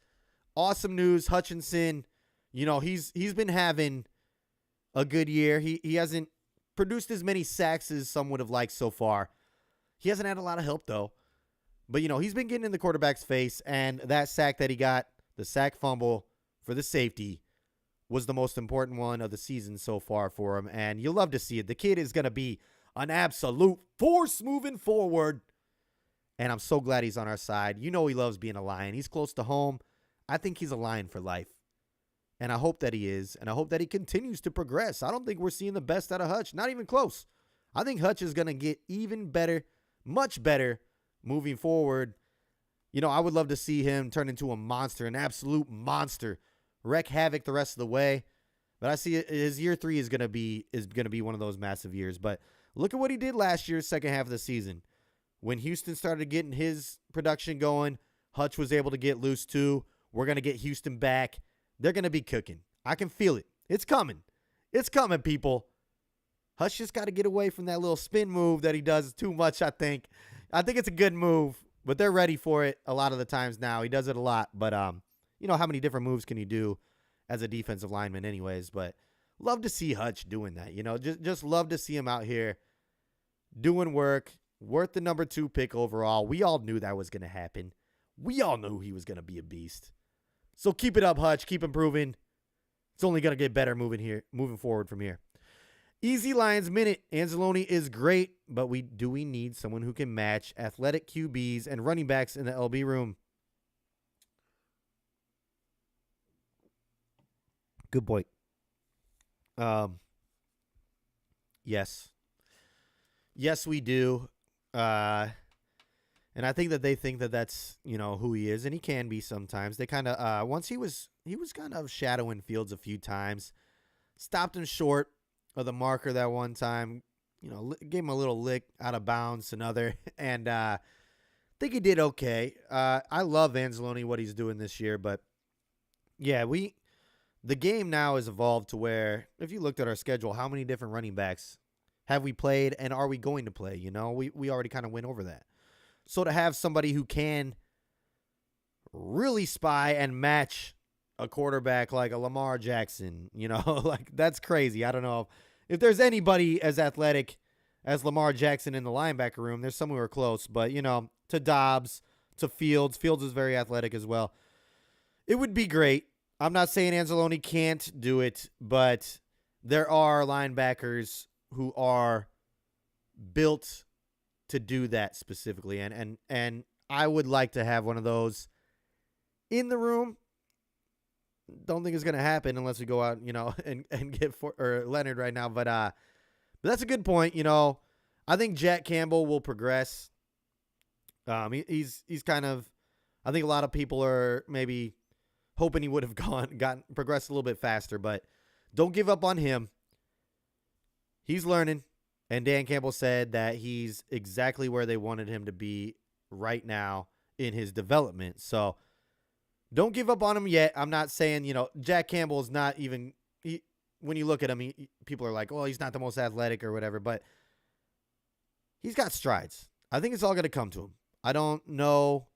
awesome news. Hutchinson, he's been having a good year. He hasn't produced as many sacks as some would have liked so far. He hasn't had a lot of help, though. But, he's been getting in the quarterback's face, and that sack that he got, the sack fumble for the safety, was the most important one of the season so far for him, and you'll love to see it. The kid is going to be an absolute force moving forward, and I'm so glad he's on our side. He loves being a Lion. He's close to home. I think he's a Lion for life, and I hope that he is, and I hope that he continues to progress. I don't think we're seeing the best out of Hutch, not even close. I think Hutch is going to get even better, much better, moving forward. I would love to see him turn into a monster, an absolute monster, wreak havoc the rest of the way. But I see his year 3 is going to be one of those massive years. But look at what he did last year, second half of the season. When Houston started getting his production going, Hutch was able to get loose too. We're going to get Houston back. They're going to be cooking. I can feel it. It's coming. It's coming, people. Hutch just got to get away from that little spin move that he does too much, I think. I think it's a good move, but they're ready for it a lot of the times now. He does it a lot, but how many different moves can you do as a defensive lineman anyways? But love to see Hutch doing that, just love to see him out here doing work, worth the number 2 pick overall. We all knew that was going to happen. We all knew he was going to be a beast. So keep it up, Hutch. Keep improving. It's only going to get better moving forward from here. Easy Lions minute. Anzalone is great, but we need someone who can match athletic QBs and running backs in the LB room. Good point. Yes. Yes, we do. And I think that they think that that's, who he is, and he can be sometimes. They kind of, once he was kind of shadowing Fields a few times, stopped him short of the marker that one time, gave him a little lick out of bounds, another, and I think he did okay. I love Anzalone, what he's doing this year, but yeah, the game now has evolved to where, if you looked at our schedule, how many different running backs have we played and are we going to play? We already kind of went over that. So to have somebody who can really spy and match a quarterback like a Lamar Jackson, like that's crazy. I don't know if there's anybody as athletic as Lamar Jackson in the linebacker room. There's some who are close, but to Dobbs, to Fields. Fields is very athletic as well. It would be great. I'm not saying Anzalone can't do it, but there are linebackers who are built to do that specifically, and I would like to have one of those in the room. don't think it's going to happen unless we go out, and get Leonard right now. But that's a good point. I think Jack Campbell will progress. He's kind of, I think a lot of people are maybe hoping he would have gotten progressed a little bit faster, but don't give up on him. He's learning, and Dan Campbell said that he's exactly where they wanted him to be right now in his development. So don't give up on him yet. I'm not saying, Jack Campbell is not even, when you look at him, people are like, well, he's not the most athletic or whatever, but he's got strides. I think it's all going to come to him. I don't know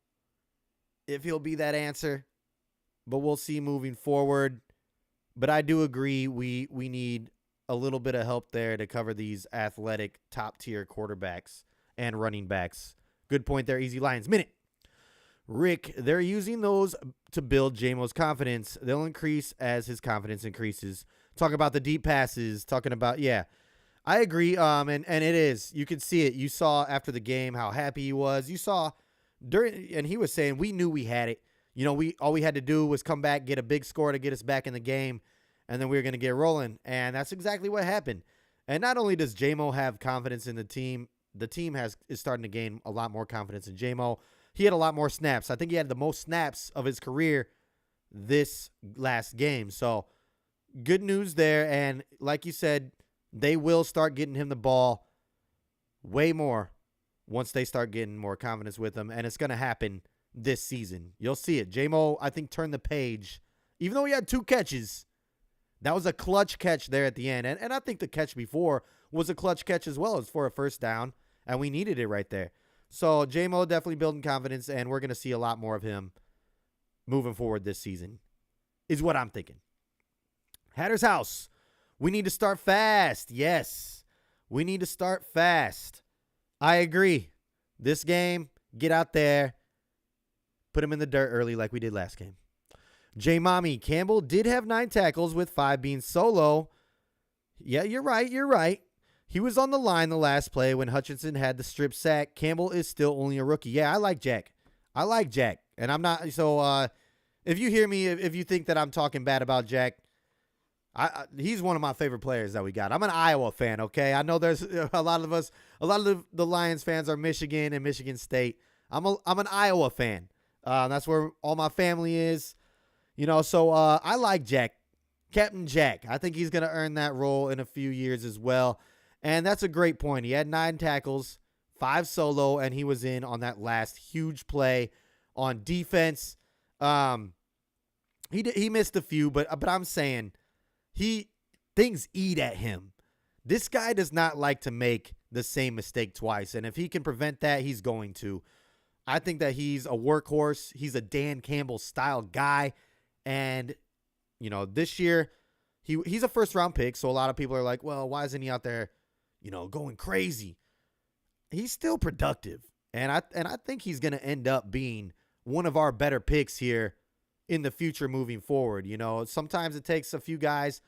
if he'll be that answer, but we'll see moving forward. But I do agree we need a little bit of help there to cover these athletic top-tier quarterbacks and running backs. Good point there, Easy Lions Minute. Rick, they're using those to build J-Mo's confidence. They'll increase as his confidence increases. Talking about the deep passes, talking about, I agree. And it is. You could see it. You saw after the game how happy he was. You saw and he was saying we knew we had it. All we had to do was come back, get a big score to get us back in the game, and then we were going to get rolling. And that's exactly what happened. And not only does J-Mo have confidence in the team is starting to gain a lot more confidence in J-Mo. He had a lot more snaps. I think he had the most snaps of his career this last game. So good news there. And like you said, they will start getting him the ball way more once they start getting more confidence with him. And it's going to happen this season. You'll see it. J-Mo, I think, turned the page. Even though he had 2 catches, that was a clutch catch there at the end. And I think the catch before was a clutch catch as well as for a first down. And we needed it right there. So J-Mo definitely building confidence, and we're going to see a lot more of him moving forward this season, is what I'm thinking. Hatter's House, we need to start fast. Yes, we need to start fast. I agree. This game, get out there, put him in the dirt early like we did last game. J Mommy, Campbell did have 9 tackles with 5 being solo. Yeah, you're right. He was on the line the last play when Hutchinson had the strip sack. Campbell is still only a rookie. Yeah, I like Jack. And I'm not, so if you hear me, if you think that I'm talking bad about Jack, he's one of my favorite players that we got. I'm an Iowa fan, okay? I know there's a lot of the Lions fans are Michigan and Michigan State. I'm an Iowa fan. That's where all my family is. So I like Jack. Captain Jack. I think he's going to earn that role in a few years as well. And that's a great point. He had 9 tackles, 5 solo, and he was in on that last huge play on defense. He missed a few, but I'm saying things eat at him. This guy does not like to make the same mistake twice, and if he can prevent that, he's going to. I think that he's a workhorse. He's a Dan Campbell style guy, and this year he's a first-round pick, so a lot of people are like, well, why isn't he out there going crazy? He's still productive. And I think he's going to end up being one of our better picks here in the future moving forward. Sometimes it takes a few guys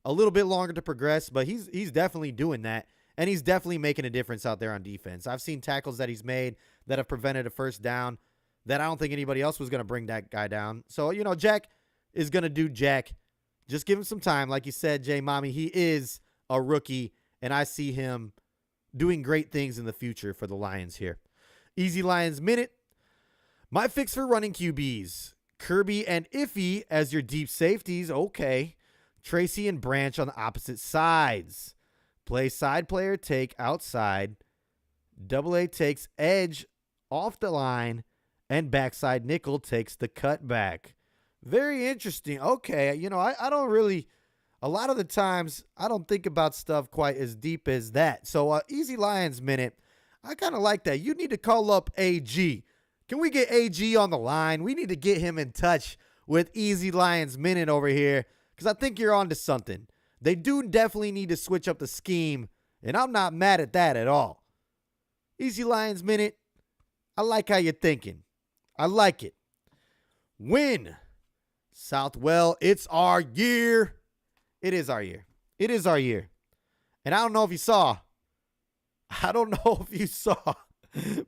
a little bit longer to progress, but he's definitely doing that. And he's definitely making a difference out there on defense. I've seen tackles that he's made that have prevented a first down that I don't think anybody else was going to bring that guy down. So, Jack is going to do Jack. Just give him some time. Like you said, Jay Mommy, he is a rookie. And I see him doing great things in the future for the Lions here. Easy Lions Minute. My fix for running QBs. Kirby and Iffy as your deep safeties. Okay. Tracy and Branch on the opposite sides. Play side player, take outside. AA takes edge off the line. And backside nickel takes the cutback. Very interesting. Okay. I don't really... A lot of the times, I don't think about stuff quite as deep as that. So, Easy Lions Minute, I kind of like that. You need to call up AG. Can we get AG on the line? We need to get him in touch with Easy Lions Minute over here because I think you're onto something. They do definitely need to switch up the scheme, and I'm not mad at that at all. Easy Lions Minute, I like how you're thinking. I like it. Win. Southwell, it's our year. It is our year. It is our year. And I don't know if you saw,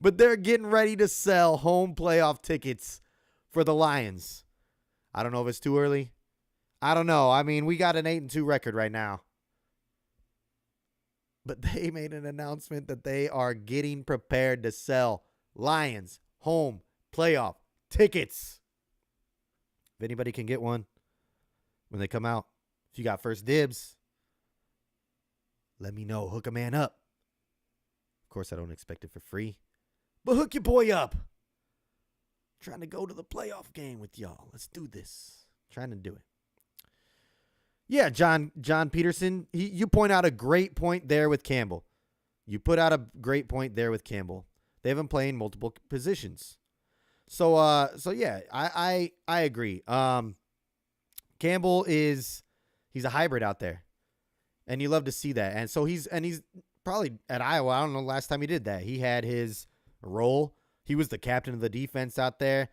but they're getting ready to sell home playoff tickets for the Lions. I don't know if it's too early. I don't know. I mean, we got an 8-2 record right now. But they made an announcement that they are getting prepared to sell Lions home playoff tickets. If anybody can get one when they come out, if you got first dibs, let me know. Hook a man up. Of course, I don't expect it for free, but hook your boy up. Trying to go to the playoff game with y'all. Let's do this. Trying to do it. Yeah, John Peterson, you point out a great point there with Campbell. You put out a great point there with Campbell. They have him playing multiple positions. So yeah, I agree. Campbell he's a hybrid out there, and you love to see that. And so he's probably at Iowa. I don't know the last time he did that. He had his role. He was the captain of the defense out there.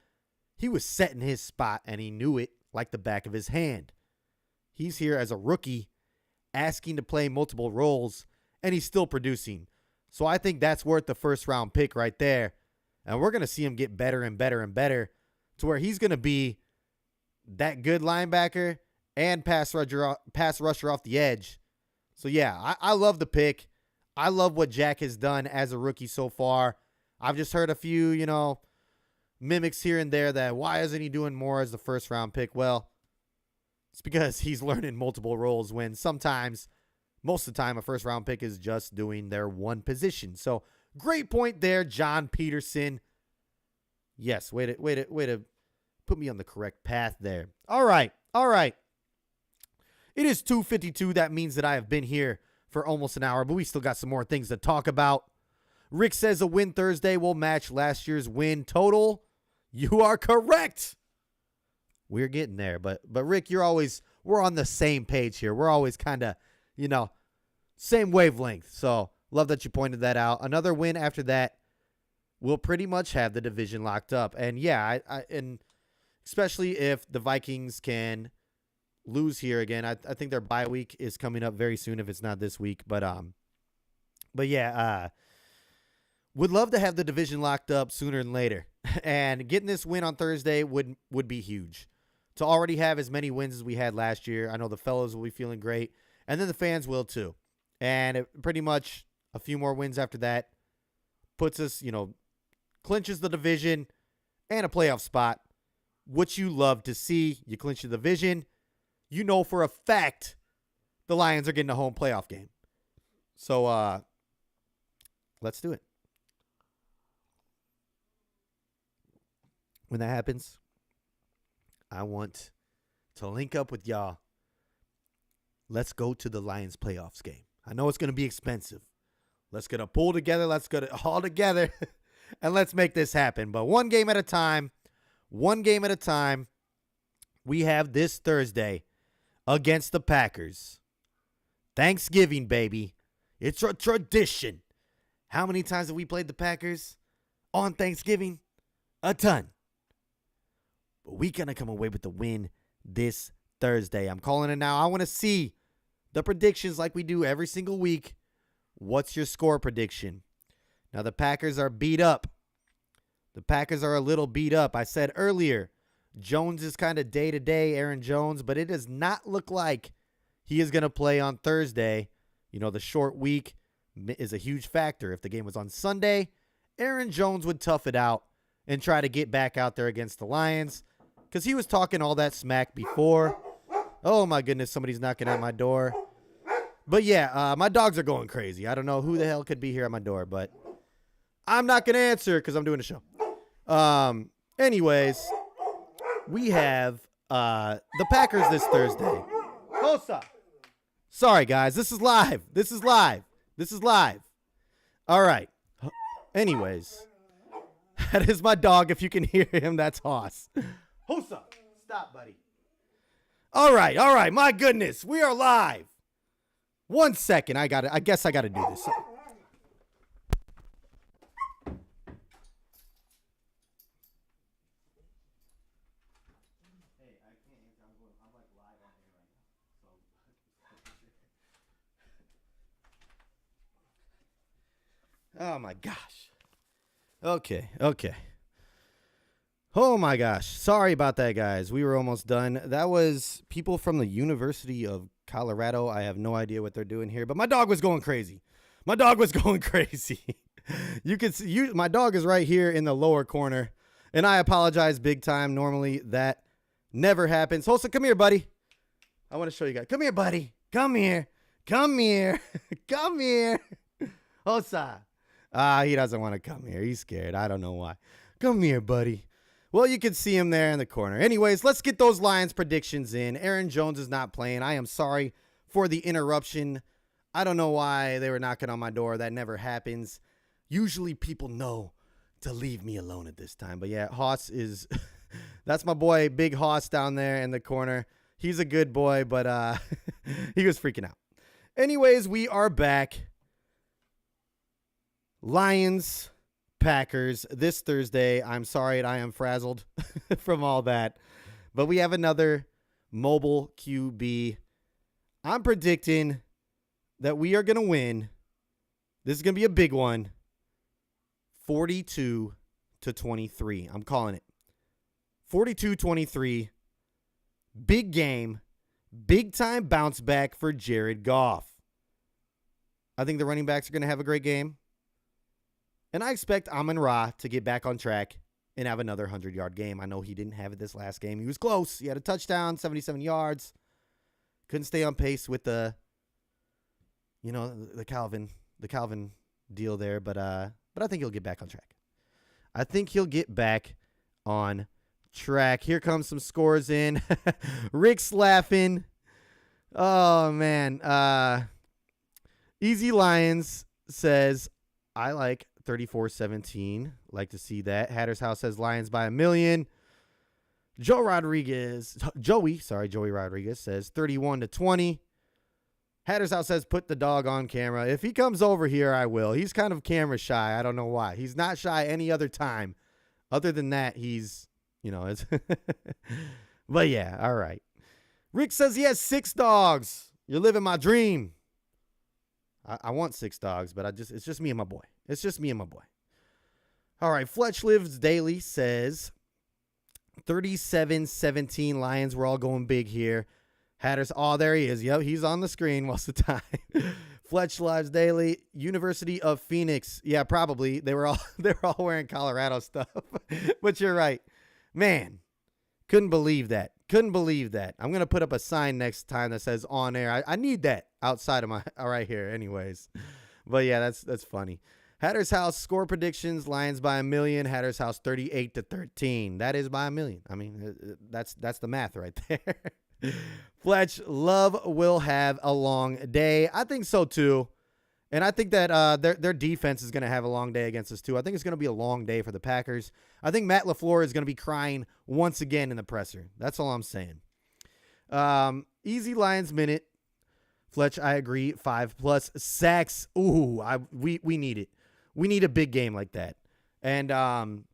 He was setting his spot, and he knew it like the back of his hand. He's here as a rookie, asking to play multiple roles, and he's still producing. So I think that's worth the first-round pick right there. And we're going to see him get better and better and better to where he's going to be that good linebacker and pass rusher off the edge. So, yeah, I love the pick. I love what Jack has done as a rookie so far. I've just heard a few, mimics here and there that why isn't he doing more as the first-round pick? Well, it's because he's learning multiple roles when sometimes, most of the time, a first-round pick is just doing their one position. So, great point there, John Peterson. Yes, way to put me on the correct path there. All right. It is 2:52. That means that I have been here for almost an hour, but we still got some more things to talk about. Rick says a win Thursday will match last year's win total. You are correct. We're getting there, but Rick, we're on the same page here. We're always kind of, same wavelength. So love that you pointed that out. Another win after that, we'll pretty much have the division locked up. And yeah, and especially if the Vikings can lose here again, I think their bye week is coming up very soon if it's not this week. But yeah, would love to have the division locked up sooner than later. And getting this win on Thursday would be huge. To already have as many wins as we had last year, I know the fellows will be feeling great, and then the fans will too. And it pretty much a few more wins after that puts us, clinches the division and a playoff spot, which you love to see. You clinch the division, for a fact the Lions are getting a home playoff game. So let's do it. When that happens, I want to link up with y'all. Let's go to the Lions playoffs game. I know it's going to be expensive. Let's get a pool together. Let's get it all together. And let's make this happen. But one game at a time. We have this Thursday against the Packers. Thanksgiving, baby. It's a tradition. How many times have we played the Packers on Thanksgiving? A ton. But we're going to come away with the win this Thursday. I'm calling it now. I want to see the predictions like we do every single week. What's your score prediction? Now, the Packers are beat up. The Packers are a little beat up. I said earlier, Jones is kind of day-to-day, Aaron Jones, but it does not look like he is going to play on Thursday. The short week is a huge factor. If the game was on Sunday, Aaron Jones would tough it out and try to get back out there against the Lions because he was talking all that smack before. Oh, my goodness, somebody's knocking at my door. But, yeah, my dogs are going crazy. I don't know who the hell could be here at my door, but I'm not going to answer because I'm doing a show. Anyways, we have the Packers this Thursday. Hosa. Sorry, guys. This is live. All right. Anyways, that is my dog. If you can hear him, that's Hoss. Hosa. Stop, buddy. All right. My goodness. We are live. 1 second. I guess I got to do this. Oh, my gosh. Okay. Oh my gosh. Sorry about that, guys. We were almost done. That was people from the University of Colorado. I have no idea what they're doing here, but my dog was going crazy. My dog was going crazy. You can see my dog is right here in the lower corner, and I apologize big time. Normally that never happens. Hosa, come here, buddy. I want to show you guys. Come here, buddy. Come here. Come here. Come here. Hosa. He doesn't want to come here. He's scared. I don't know why. Come here, buddy. Well, you can see him there in the corner. Anyways, let's get those Lions predictions in. Aaron Jones is not playing. I am sorry for the interruption. I don't know why they were knocking on my door. That never happens. Usually people know to leave me alone at this time. But yeah, Hoss is that's my boy, Big Hoss down there in the corner. He's a good boy, but he was freaking out. Anyways, we are back. Lions, Packers this Thursday. I'm sorry I am frazzled from all that. But we have another mobile QB. I'm predicting that we are going to win. This is going to be a big one. 42-23. I'm calling it. 42-23. Big game. Big time bounce back for Jared Goff. I think the running backs are going to have a great game. And I expect Amon-Ra to get back on track and have another 100-yard game. I know he didn't have it this last game. He was close. He had a touchdown, 77 yards. Couldn't stay on pace with the Calvin deal there, but I think he'll get back on track. I think he'll get back on track. Here comes some scores in. Rick's laughing. Oh man. Easy Lions says, I like 34-17. Like to see that. Hatter's House says Lions by 1 million. Joey Rodriguez says 31-20. Hatter's House says put the dog on camera. If he comes over here, I will. He's kind of camera shy. I don't know why. He's not shy any other time. Other than that, he's, it's but yeah, all right. Rick says he has 6 dogs. You're living my dream. I want 6 dogs, but it's just me and my boy. It's just me and my boy. All right, Fletch Lives Daily says 37-17 Lions. We're all going big here. Hatters, there he is. Yep, he's on the screen most of the time. Fletch Lives Daily, University of Phoenix. Yeah, probably. They're all wearing Colorado stuff. But you're right. Man, couldn't believe that. I'm going to put up a sign next time that says on air. I need that outside of my right here anyways. But yeah, that's funny. Hatter's House score predictions, Lions by 1 million. Hatter's House 38-13. That is by 1 million. I mean, that's the math right there. Fletch, Love will have a long day. I think so too. And I think that their defense is going to have a long day against us too. I think it's going to be a long day for the Packers. I think Matt LaFleur is going to be crying once again in the presser. That's all I'm saying. Easy Lions minute. Fletch, I agree. 5+ sacks. Ooh, we need it. We need a big game like that. And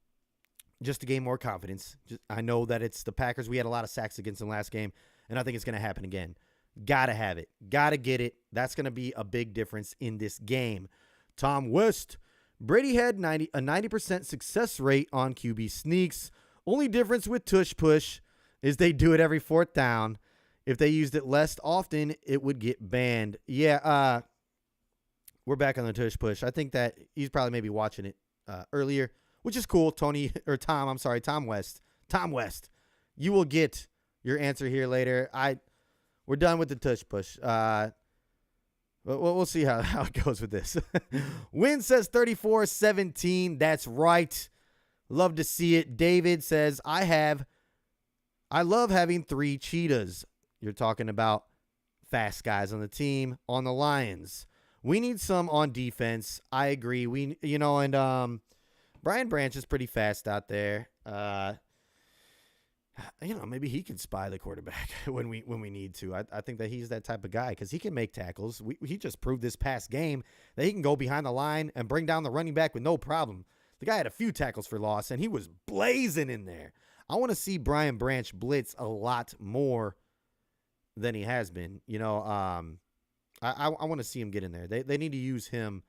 just to gain more confidence. I know that it's the Packers. We had a lot of sacks against them last game, and I think it's going to happen again. Got to have it. Got to get it. That's going to be a big difference in this game. Tom West. Brady had a 90% success rate on QB sneaks. Only difference with tush push is they do it every 4th down. If they used it less often, it would get banned. Yeah, we're back on the tush push. I think that he's probably maybe watching it earlier, which is cool. Tom West. Tom West. You will get your answer here later. We're done with the tush push. We'll see how it goes with this. Win says 34-17. That's right. Love to see it. David says, I love having 3 cheetahs. You're talking about fast guys on the team. On the Lions, we need some on defense. I agree. And Brian Branch is pretty fast out there. Maybe he can spy the quarterback when we need to. I think that he's that type of guy because he can make tackles. He just proved this past game that he can go behind the line and bring down the running back with no problem. The guy had a few tackles for loss, and he was blazing in there. I want to see Brian Branch blitz a lot more than he has been. I want to see him get in there. They need to use him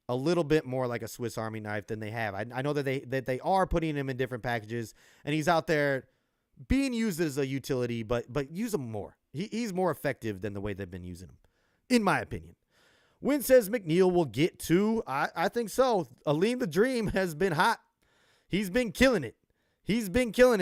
a little bit more like a Swiss Army knife than they have. I know that they are putting him in different packages, and he's out there being used as a utility, but use him more. He's more effective than the way they've been using him, in my opinion. Win says McNeil will get two. I think so. Aleem the Dream has been hot. He's been killing it.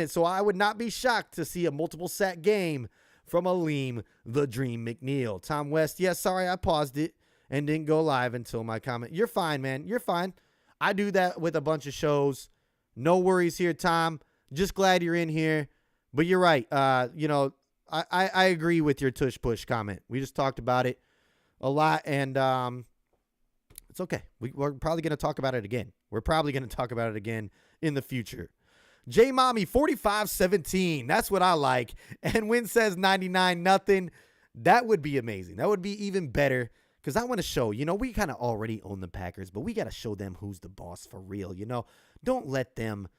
So I would not be shocked to see a multiple sack game from Aleem the Dream McNeil. Tom West, yes, sorry I paused it and didn't go live until my comment. You're fine, man. You're fine. I do that with a bunch of shows. No worries here, Tom. Just glad you're in here. But you're right. I agree with your tush push comment. We just talked about it a lot, and it's okay. We're probably going to talk about it again. In the future. J Mommy 45-17. That's what I like. And Win says 99-0. That would be amazing. That would be even better, because I want to show, we kind of already own the Packers, but we got to show them who's the boss for real. Don't let them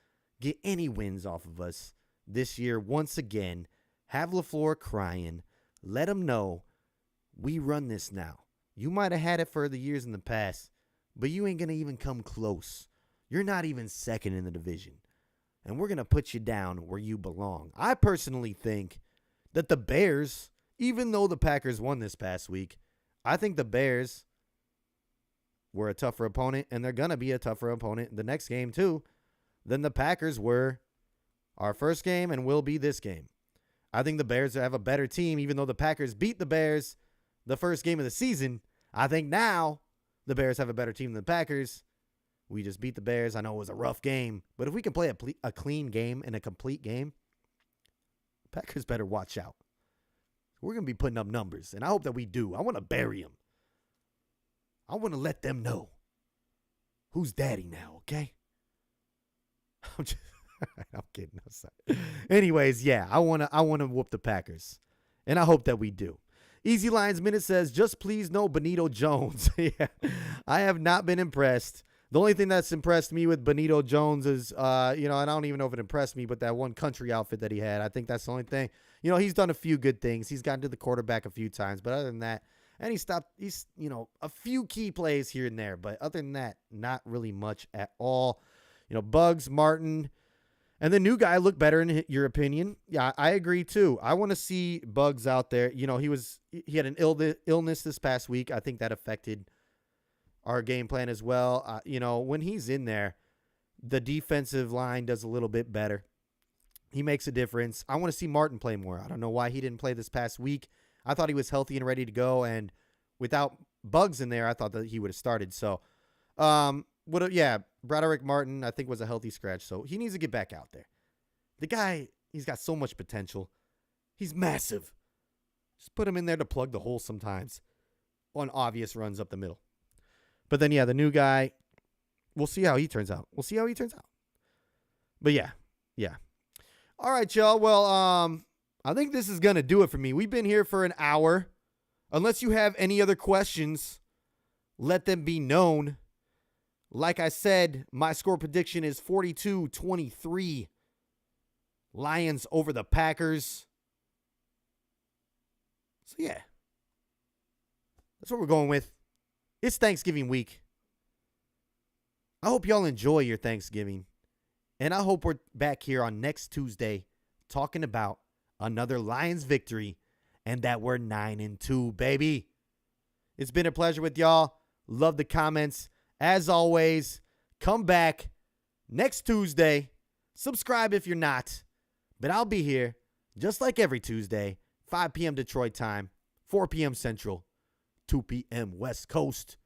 get any wins off of us this year. Once again, have LaFleur crying. Let them know we run this now. You might have had it for the years in the past, but you ain't going to even come close. You're not even second in the division. And we're going to put you down where you belong. I personally think that the Bears, even though the Packers won this past week, I think the Bears were a tougher opponent, and they're going to be a tougher opponent the next game too than the Packers were our first game and will be this game. I think the Bears have a better team, even though the Packers beat the Bears the first game of the season. I think now the Bears have a better team than the Packers. We just beat the Bears. I know it was a rough game, but if we can play a clean game and a complete game, Packers better watch out. We're going to be putting up numbers, and I hope that we do. I want to bury them. I want to let them know who's daddy now, okay? I'm kidding. I'm sorry. Anyways, yeah, I want to whoop the Packers, and I hope that we do. Easy Lions Minute says, just please no Benito Jones. Yeah, I have not been impressed. The only thing that's impressed me with Benito Jones is, I don't even know if it impressed me, but that one country outfit that he had. I think that's the only thing. He's done a few good things. He's gotten to the quarterback a few times, but other than that, and he's a few key plays here and there, but other than that, not really much at all. Bugs, Martin, and the new guy look better in your opinion. Yeah, I agree too. I want to see Bugs out there. He had an illness this past week. I think that affected our game plan as well. When he's in there, the defensive line does a little bit better. He makes a difference. I want to see Martin play more. I don't know why he didn't play this past week. I thought he was healthy and ready to go, and without Bugs in there, I thought that he would have started. So, Broderick Martin, I think, was a healthy scratch, so he needs to get back out there. The guy, he's got so much potential. He's massive. Just put him in there to plug the hole sometimes on obvious runs up the middle. But then, the new guy, we'll see how he turns out. But yeah. All right, y'all. Well, I think this is going to do it for me. We've been here for an hour. Unless you have any other questions, let them be known. Like I said, my score prediction is 42-23. Lions over the Packers. So, yeah. That's what we're going with. It's Thanksgiving week. I hope y'all enjoy your Thanksgiving. And I hope we're back here on next Tuesday talking about another Lions victory and that we're 9-2, baby. It's been a pleasure with y'all. Love the comments. As always, come back next Tuesday. Subscribe if you're not. But I'll be here just like every Tuesday, 5 p.m. Detroit time, 4 p.m. Central, 2 p.m. West Coast.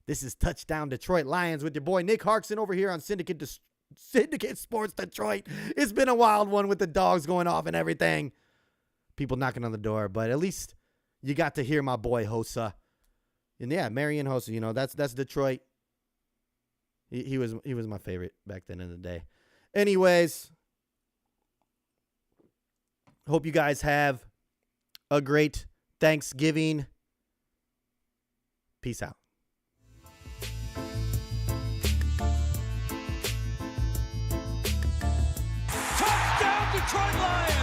This is Touchdown Detroit Lions with your boy Nick Harkson over here on Syndicate Sports Detroit. It's been a wild one with the dogs going off and everything. People knocking on the door, but at least you got to hear my boy Hosa. And yeah, Marion Hosa, that's Detroit. He was my favorite back then in the day. Anyways, hope you guys have a great Thanksgiving. Peace out. Touchdown Detroit Lions!